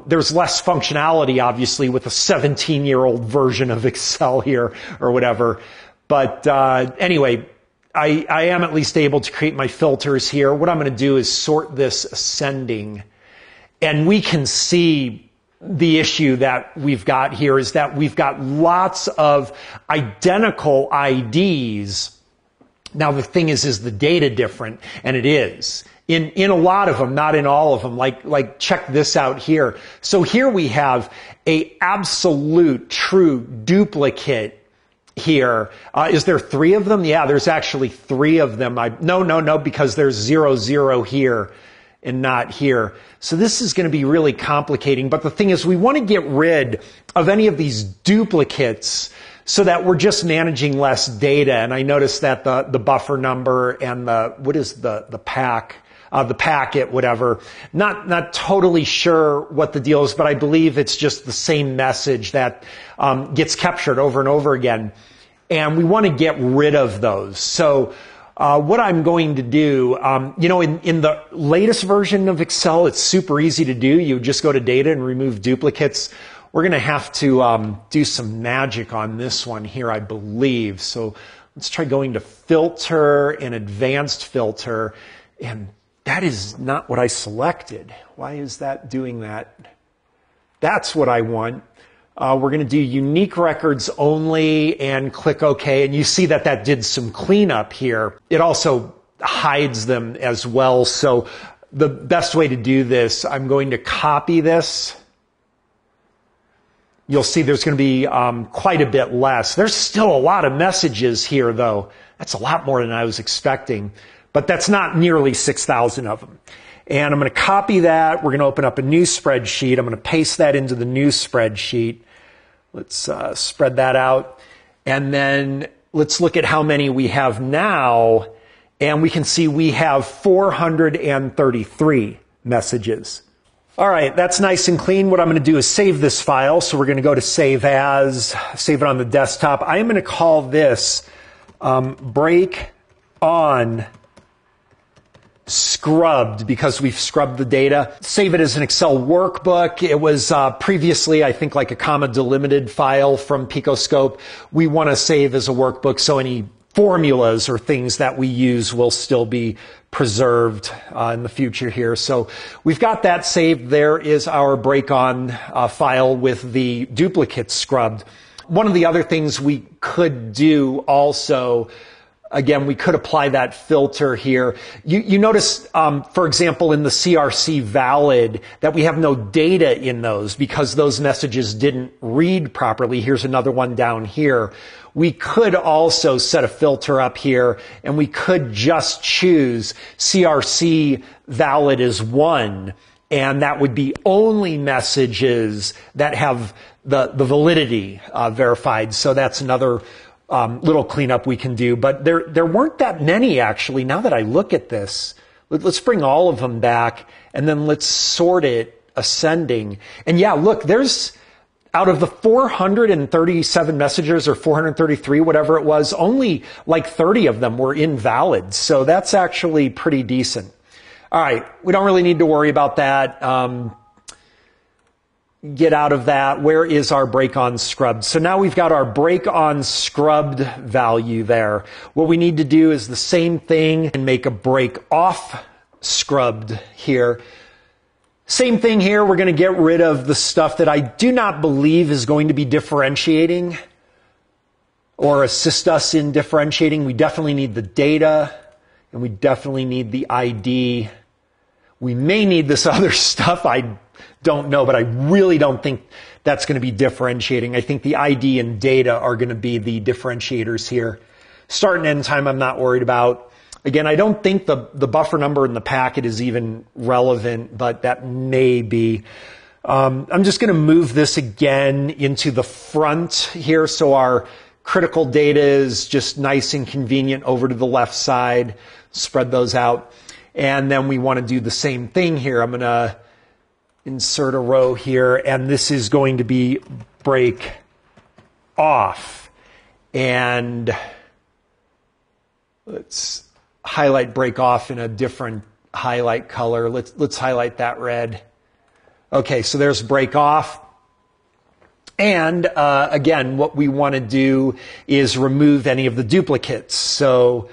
there's less functionality, obviously, with a 17-year-old version of Excel here or whatever. But anyway, I am at least able to create my filters here. What I'm going to do is sort this ascending. And we can see the issue that we've got here is that we've got lots of identical IDs. Now, the thing is the data different? And it is. In a lot of them, not in all of them. Like check this out here. So here we have a absolute true duplicate here. Is there 3 of them? Yeah, there's actually 3 of them. No, because there's 0, 0 here and not here. So this is going to be really complicating. But the thing is, we want to get rid of any of these duplicates so that we're just managing less data. And I noticed that the buffer number and the packet, whatever, not totally sure what the deal is, but I believe it's just the same message that gets captured over and over again. And we want to get rid of those. So what I'm going to do, in the latest version of Excel, it's super easy to do. You just go to data and remove duplicates. We're going to have to do some magic on this one here, I believe. So let's try going to filter and advanced filter. And that is not what I selected. Why is that doing that? That's what I want. We're going to do unique records only and click OK. And you see that did some cleanup here. It also hides them as well. So the best way to do this, I'm going to copy this. You'll see there's going to be quite a bit less. There's still a lot of messages here, though. That's a lot more than I was expecting. But that's not nearly 6,000 of them. And I'm going to copy that. We're going to open up a new spreadsheet. I'm going to paste that into the new spreadsheet. Let's spread that out. And then let's look at how many we have now. And we can see we have 433 messages. All right, that's nice and clean. What I'm going to do is save this file. So we're going to go to Save As, save it on the desktop. I am going to call this Break On Scrubbed, because we've scrubbed the data. Save it as an Excel workbook. It was previously, I think, like a comma delimited file from Picoscope. We want to save as a workbook, so any formulas or things that we use will still be preserved in the future here. So we've got that saved. There is our break on file with the duplicates scrubbed. One of the other things we could do also, again, we could apply that filter here. You notice, for example, in the CRC valid that we have no data in those because those messages didn't read properly. Here's another one down here. We could also set a filter up here, and we could just choose CRC valid as 1, and that would be only messages that have the validity verified. So that's another little cleanup we can do. But there weren't that many, actually. Now that I look at this, let's bring all of them back, and then let's sort it ascending. And yeah, look, there's out of the 437 messages, or 433, whatever it was, only like 30 of them were invalid. So that's actually pretty decent. All right, we don't really need to worry about that. Get out of that. Where is our break on scrubbed? So now we've got our break on scrubbed value there. What we need to do is the same thing and make a break off scrubbed here. Same thing here. We're going to get rid of the stuff that I do not believe is going to be differentiating or assist us in differentiating. We definitely need the data, and we definitely need the ID. We may need this other stuff. I don't know, but I really don't think that's going to be differentiating. I think the ID and data are going to be the differentiators here. Start and end time, I'm not worried about. Again, I don't think the buffer number in the packet is even relevant, but that may be. I'm just going to move this again into the front here, so our critical data is just nice and convenient over to the left side. Spread those out. And then we want to do the same thing here. I'm going to insert a row here, and this is going to be break off. And let's highlight break off in a different highlight color. Let's highlight that red. Okay, so there's break off. And again, what we want to do is remove any of the duplicates. So,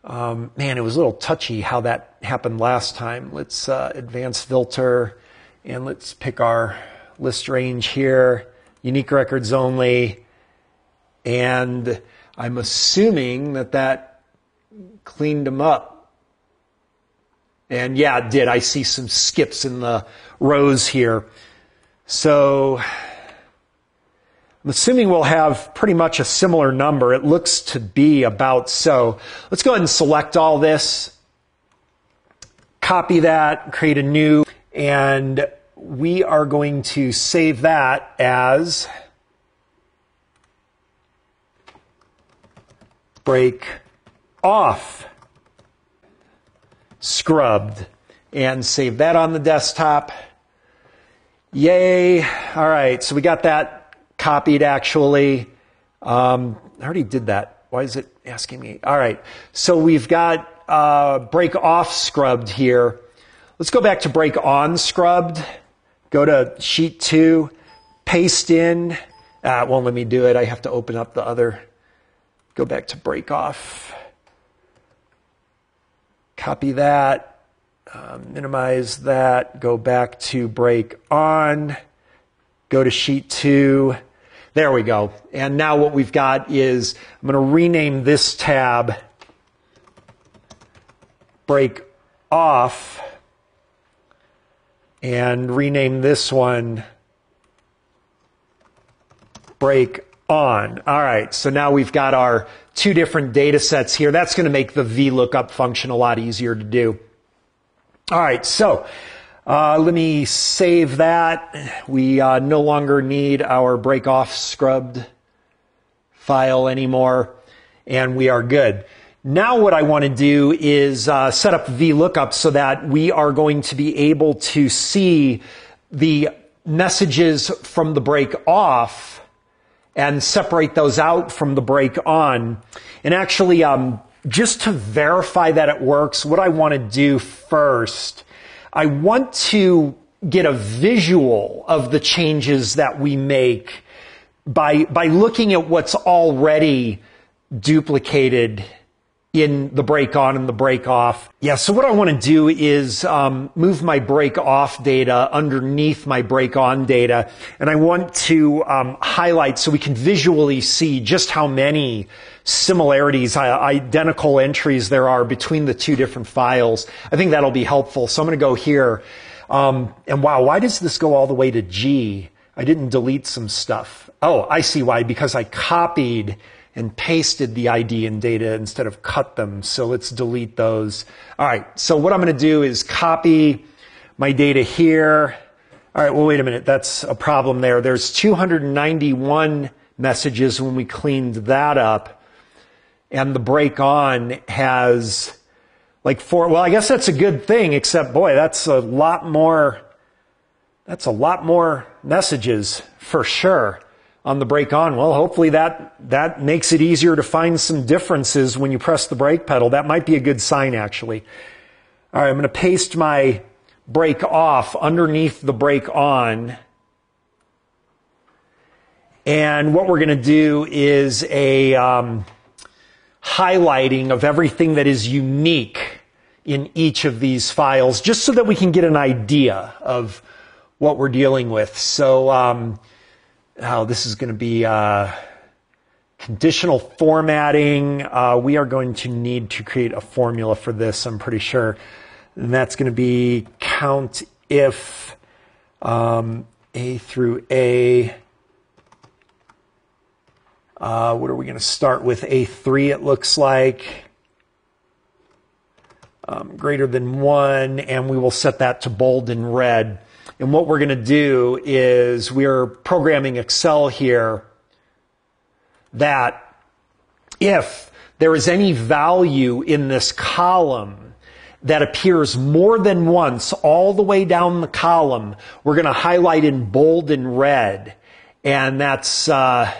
man, it was a little touchy how that happened last time. Let's advanced filter, and let's pick our list range here. Unique records only. And I'm assuming that cleaned them up. And yeah, it did. I see some skips in the rows here. So I'm assuming we'll have pretty much a similar number. It looks to be about so. Let's go ahead and select all this, copy that, create a new, and we are going to save that as Breakoff scrubbed, and save that on the desktop. Yay. All right, so we got that copied actually. I already did that. Why is it asking me? All right, so we've got Breakoff scrubbed here. Let's go back to break on scrubbed. Go to sheet 2, paste in. It won't let me do it. I have to open up the other. Go back to Breakoff. Copy that. Minimize that. Go back to break on. Go to sheet 2. There we go. And now what we've got is, I'm going to rename this tab Breakoff and rename this one Break On. All right, so now we've got our two different data sets here. That's going to make the VLOOKUP function a lot easier to do. All right, so let me save that. We no longer need our Breakoff scrubbed file anymore, and we are good. Now what I want to do is set up VLOOKUP so that we are going to be able to see the messages from the Breakoff and separate those out from the break on. And actually, just to verify that it works, what I want to do first, I want to get a visual of the changes that we make by looking at what's already duplicated in the break on and the break off. Yeah, so what I want to do is move my break off data underneath my break on data, and I want to highlight so we can visually see just how many similarities, identical entries there are between the two different files. I think that'll be helpful. So I'm going to go here, and wow, why does this go all the way to G? I didn't delete some stuff. Oh, I see why, because I copied and pasted the ID and data instead of cut them. So let's delete those. All right, so what I'm going to do is copy my data here. All right, well, wait a minute. That's a problem there. There's 291 messages when we cleaned that up. And the break on has like 4. Well, I guess that's a good thing, except, boy, that's a lot more messages for sure on the break on. Well, hopefully that makes it easier to find some differences when you press the brake pedal. That might be a good sign, actually. All right, I'm going to paste my break off underneath the break on. And what we're going to do is a highlighting of everything that is unique in each of these files, just so that we can get an idea of what we're dealing with. So, this is going to be conditional formatting. We are going to need to create a formula for this, I'm pretty sure. And that's going to be count if A through A. What are we going to start with? A3, it looks like. Greater than 1, and we will set that to bold and red. And what we're going to do is we're programming Excel here that if there is any value in this column that appears more than once all the way down the column, we're going to highlight in bold and red. And that's what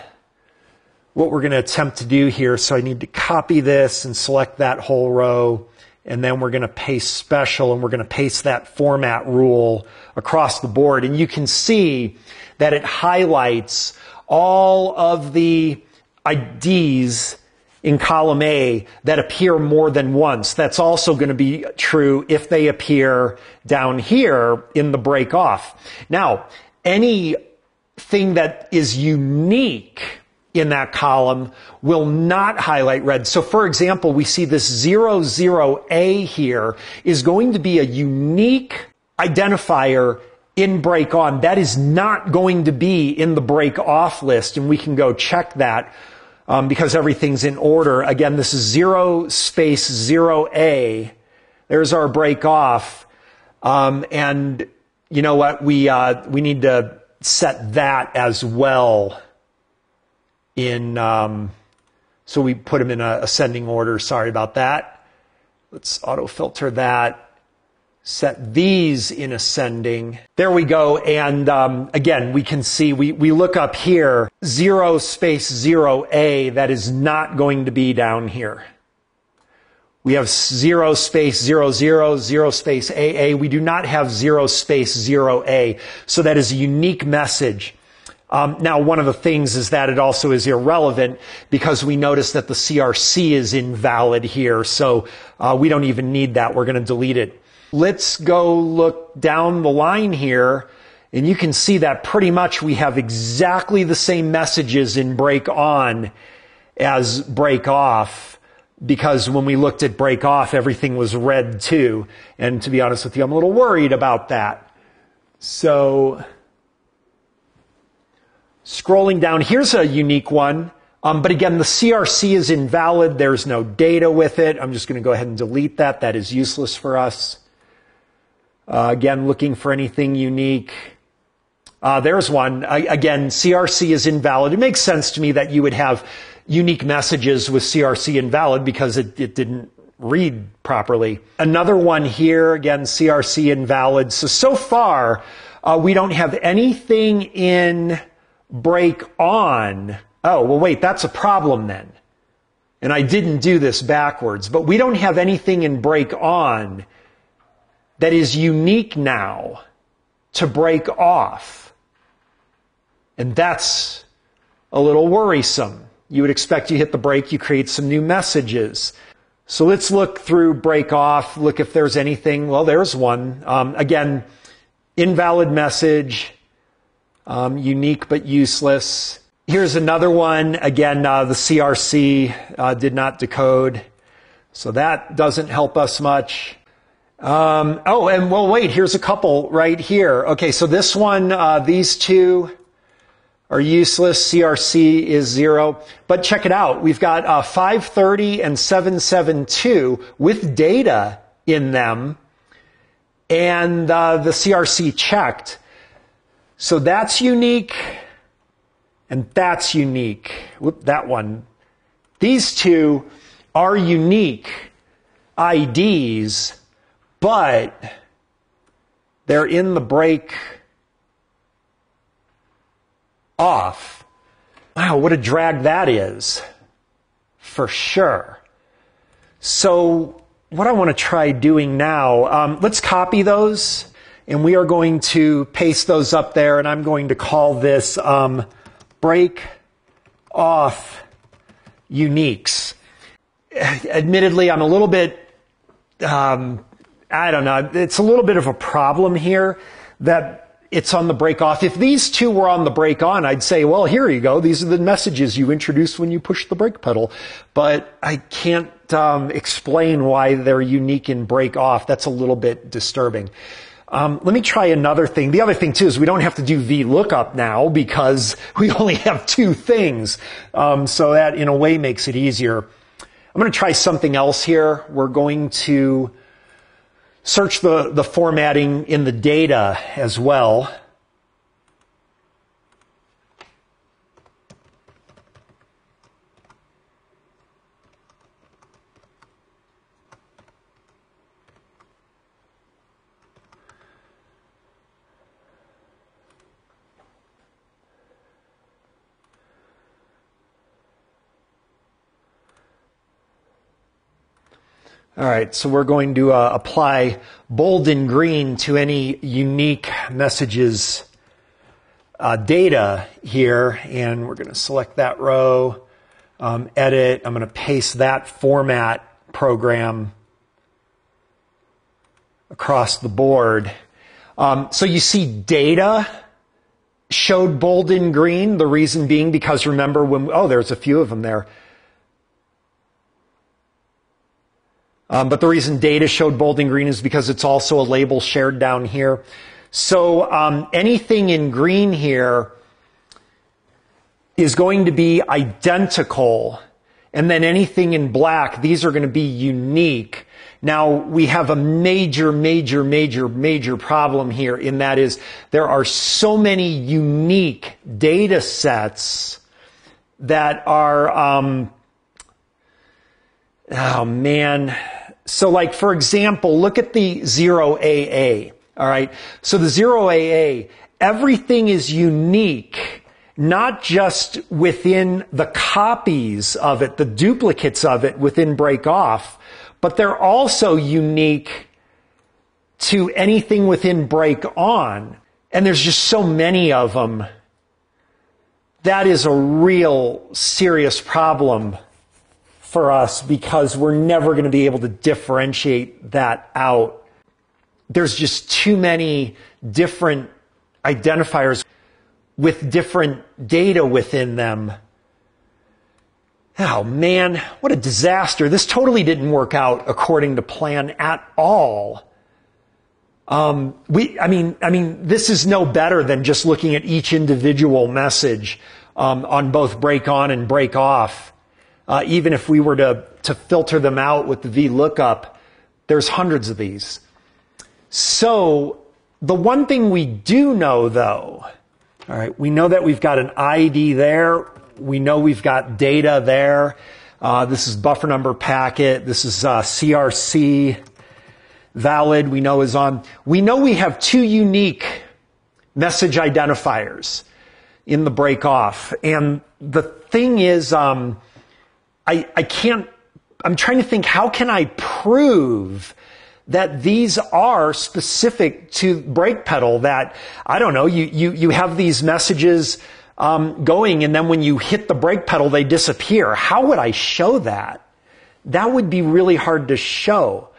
we're going to attempt to do here. So I need to copy this and select that whole row. And then we're going to paste special, and we're going to paste that format rule across the board. And you can see that it highlights all of the IDs in column A that appear more than once. That's also going to be true if they appear down here in the break off. Now, anything that is unique in that column will not highlight red. So for example, we see this 00A here is going to be a unique identifier in break on. That is not going to be in the break off list, and we can go check that because everything's in order. Again, this is 0 space 0A. There's our break off. And you know what? We need to set that as well in, so we put them in a ascending order. Sorry about that. Let's auto filter that. Set these in ascending. There we go. And again, we can see, we look up here, 0 space 0A, that is not going to be down here. We have 0 space 00, 0 space AA. We do not have 0 space 0A. So that is a unique message. Now, one of the things is that it also is irrelevant because we notice that the CRC is invalid here. So we don't even need that. We're going to delete it. Let's go look down the line here, and you can see that pretty much we have exactly the same messages in break on as break off, because when we looked at break off, everything was red too. And to be honest with you, I'm a little worried about that. So scrolling down, here's a unique one. But again, the CRC is invalid. There's no data with it. I'm just going to go ahead and delete that. That is useless for us. Again, looking for anything unique. There's one. Again, CRC is invalid. It makes sense to me that you would have unique messages with CRC invalid because it didn't read properly. Another one here, again, CRC invalid. So far, we don't have anything in break on. Oh, well, wait, that's a problem then. And I didn't do this backwards, but we don't have anything in break on that is unique now to break off. And that's a little worrisome. You would expect you hit the break, you create some new messages. So let's look through break off, look if there's anything. Well, there's one. Again, invalid message, unique but useless. Here's another one. Again, the CRC did not decode. So that doesn't help us much. Oh, and well, wait, here's a couple right here. Okay, so this one, these two are useless. CRC is 0. But check it out. We've got 530 and 772 with data in them, and the CRC checked. So that's unique, and that's unique. Whoop, that one. These two are unique IDs, but they're in the break off. Wow, what a drag that is, for sure. So what I want to try doing now, let's copy those, and we are going to paste those up there, and I'm going to call this Breakoff Uniques. Admittedly, I'm a little bit, I don't know, it's a little bit of a problem here that it's on the break off. If these two were on the break on, I'd say, well, here you go. These are the messages you introduce when you push the brake pedal. But I can't explain why they're unique in break off. That's a little bit disturbing. Let me try another thing. The other thing too is we don't have to do VLOOKUP now because we only have two things. So that in a way makes it easier. I'm going to try something else here. We're going to search the formatting in the data as well. All right, so we're going to apply bold and green to any unique messages data here, and we're going to select that row, edit. I'm going to paste that format program across the board. So you see data showed bold and green, the reason being because remember when, oh, there's a few of them there. But the reason data showed bold and green is because it's also a label shared down here. So anything in green here is going to be identical. And then anything in black, these are going to be unique. Now, we have a major problem here, in that is there are so many unique data sets that are, oh man. So like, for example, look at the 0AA. All right. So the 0AA, everything is unique, not just within the copies of it, the duplicates of it within Breakoff, but they're also unique to anything within Break-On. And there's just so many of them. That is a real serious problem for us, because we're never going to be able to differentiate that out. There's just too many different identifiers with different data within them. Oh man, what a disaster. This totally didn't work out according to plan at all. I mean, this is no better than just looking at each individual message on both Break-On and Breakoff. Even if we were to filter them out with the VLOOKUP, there's hundreds of these. So the one thing we do know, though, all right, we know that we've got an ID there. We know we've got data there. This is buffer number packet. This is CRC. Valid, we know is on. We know we have two unique message identifiers in the Breakoff. And the thing is, I'm trying to think, how can I prove that these are specific to brake pedal? That, I don't know, you have these messages going, and then when you hit the brake pedal, they disappear. How would I show that? That would be really hard to show.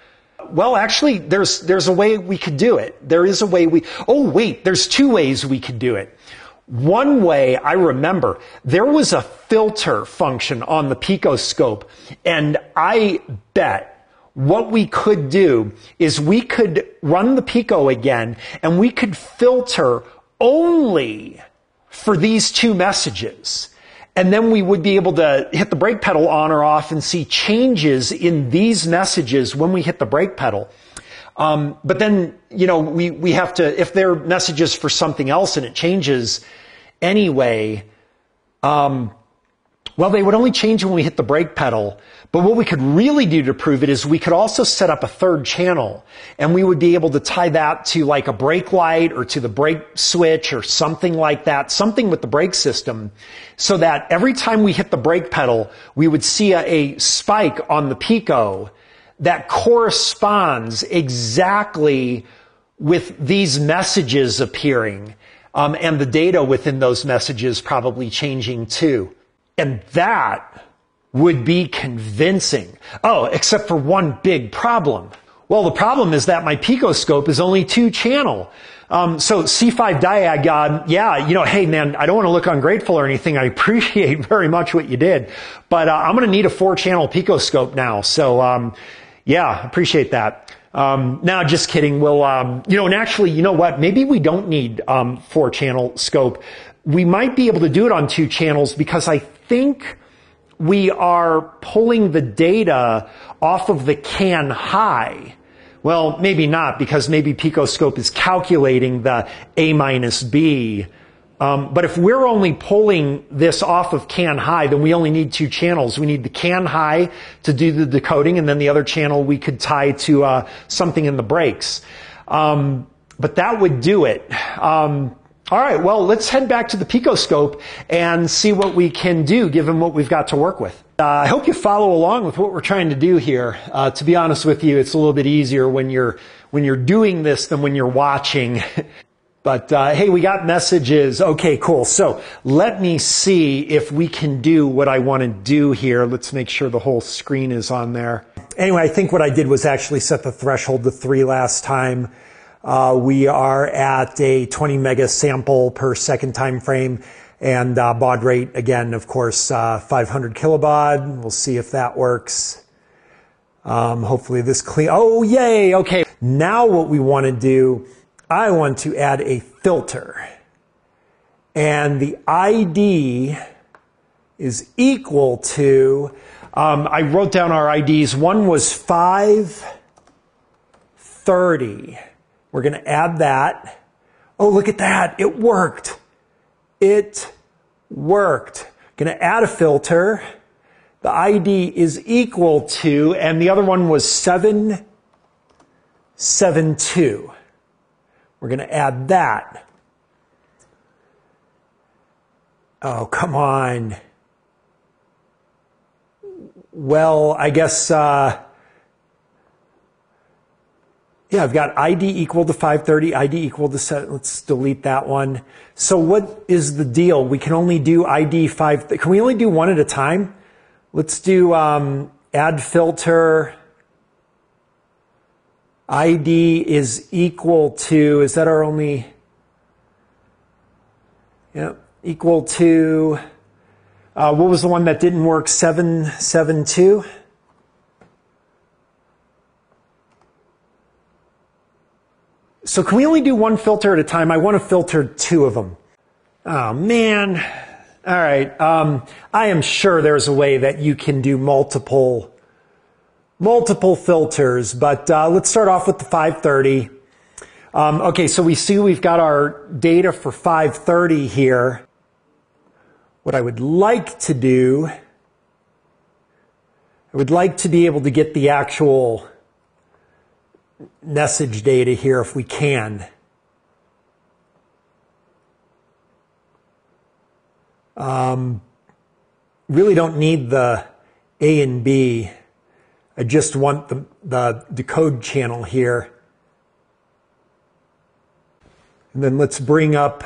Well, actually, there's a way we could do it. There is a way there's two ways we could do it. One way, I remember, there was a filter function on the picoscope, and I bet what we could do is we could run the pico again, and we could filter only for these two messages. And then we would be able to hit the brake pedal on or off and see changes in these messages when we hit the brake pedal. But then, we have to, if they're messages for something else and it changes anyway, well, they would only change when we hit the brake pedal. But what we could really do to prove it is we could also set up a third channel, and we would be able to tie that to like a brake light or to the brake switch or something like that, something with the brake system, so that every time we hit the brake pedal, we would see a spike on the pico that corresponds exactly with these messages appearing, and the data within those messages probably changing too. And that would be convincing. Oh, except for one big problem. Well, the problem is that my picoscope is only 2-channel. So C5 diag, hey man, I don't want to look ungrateful or anything. I appreciate very much what you did, but I'm going to need a 4-channel picoscope now. So, appreciate that. Now, just kidding. We'll, and actually, you know what? Maybe we don't need 4-channel scope. We might be able to do it on 2 channels, because I think we are pulling the data off of the can high. Well, maybe not, because maybe picoscope is calculating the A minus B. But if we're only pulling this off of can high, then we only need 2 channels. We need the can high to do the decoding, and then the other channel we could tie to something in the brakes. But that would do it. All right, well, let's head back to the picoscope and see what we can do given what we've got to work with. I hope you follow along with what we're trying to do here. To be honest with you, it's a little bit easier when you're doing this than when you're watching. But hey, we got messages. Okay, cool. So let me see if we can do what I want to do here. Let's make sure the whole screen is on there. Anyway, I think what I did was actually set the threshold to 3 last time. We are at a 20 mega sample per second time frame, and baud rate, again, of course, 500 kilobaud. We'll see if that works. Hopefully this clean. Oh, yay. Okay. Now what we want to do I want to add a filter. And the ID is equal to, I wrote down our IDs. One was 530. We're going to add that. Oh, look at that. It worked. It worked. Going to add a filter. The ID is equal to, and the other one was 772. We're going to add that. Oh, come on. Well, I guess, yeah, I've got ID equal to 530, ID equal to 7. Let's delete that one. So what is the deal? We can only do ID 5. Can we only do one at a time? Let's do add filter. ID is equal to, is that our only? Yeah, equal to, what was the one that didn't work? 772? So can we only do one filter at a time? I want to filter 2 of them. Oh, man. All right. I am sure there's a way that you can do multiple filters, but let's start off with the 530. Okay, so we see we've got our data for 530 here. What I would like to do, I would like to be able to get the actual message data here if we can. Really don't need the A and B. I just want the decode channel here. And then let's bring up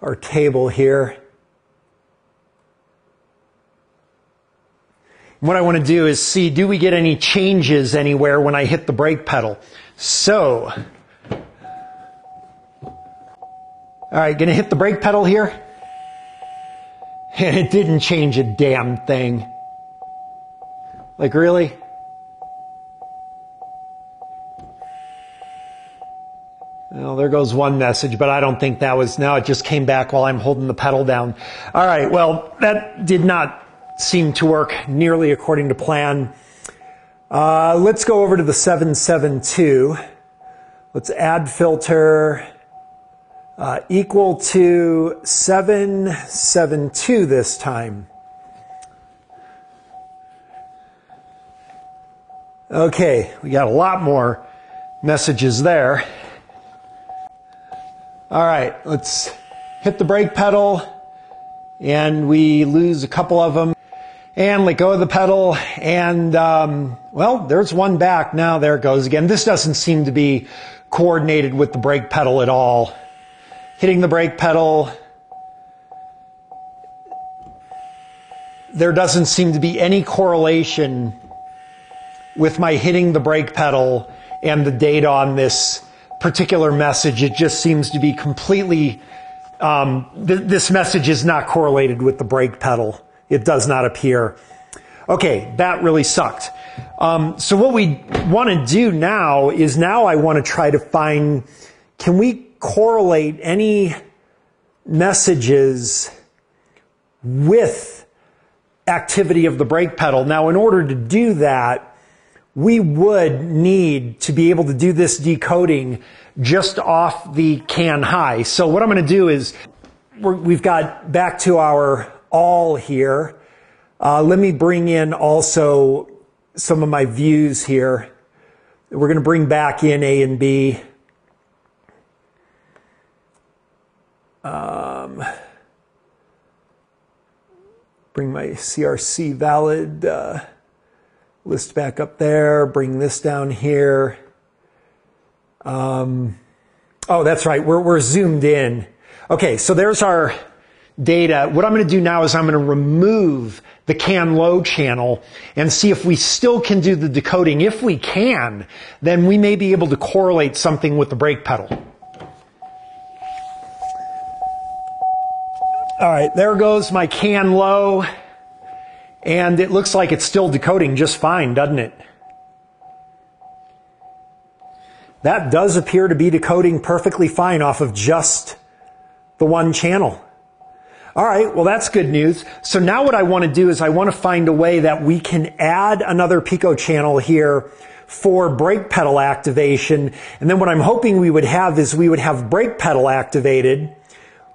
our table here. What I want to do is see, do we get any changes anywhere when I hit the brake pedal? So, all right, going to hit the brake pedal here. And it didn't change a damn thing. Like, really? Well, there goes one message, but I don't think that was, now it just came back while I'm holding the pedal down. All right, well, that did not seem to work nearly according to plan. Let's go over to the 772. Let's add filter equal to 772 this time. Okay, we got a lot more messages there. All right, let's hit the brake pedal, and we lose a couple of them. And let go of the pedal, and well, there's one back. Now there it goes again. This doesn't seem to be coordinated with the brake pedal at all. Hitting the brake pedal, there doesn't seem to be any correlation with my hitting the brake pedal and the data on this particular message. It just seems to be completely, this message is not correlated with the brake pedal. It does not appear. Okay, that really sucked. So what we want to do now is I want to try to find, can we correlate any messages with activity of the brake pedal? Now, in order to do that, we would need to be able to do this decoding just off the can high. So what I'm going to do is, we've got back to our all here. Let me bring in also some of my views here. We're going to bring back in A and B. Bring my CRC valid list back up there. Bring this down here. Oh, that's right. We're zoomed in. Okay, so there's our data. What I'm going to do now is I'm going to remove the can low channel and see if we still can do the decoding. If we can, then we may be able to correlate something with the brake pedal. All right, there goes my can low, and it looks like it's still decoding just fine, doesn't it? That does appear to be decoding perfectly fine off of just the one channel. All right, well, that's good news. So now what I want to do is I want to find a way that we can add another pico channel here for brake pedal activation. And then what I'm hoping we would have is we would have brake pedal activated.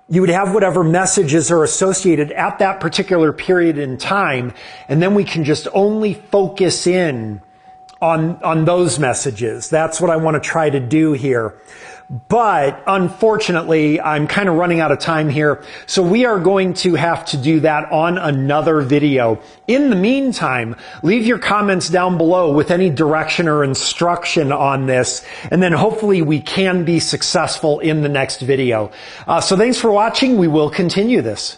You would have whatever messages are associated at that particular period in time, and then we can just only focus in on those messages. That's what I want to try to do here. But unfortunately, I'm kind of running out of time here, so we are going to have to do that on another video. In the meantime, leave your comments down below with any direction or instruction on this, and then hopefully we can be successful in the next video. So thanks for watching. We will continue this.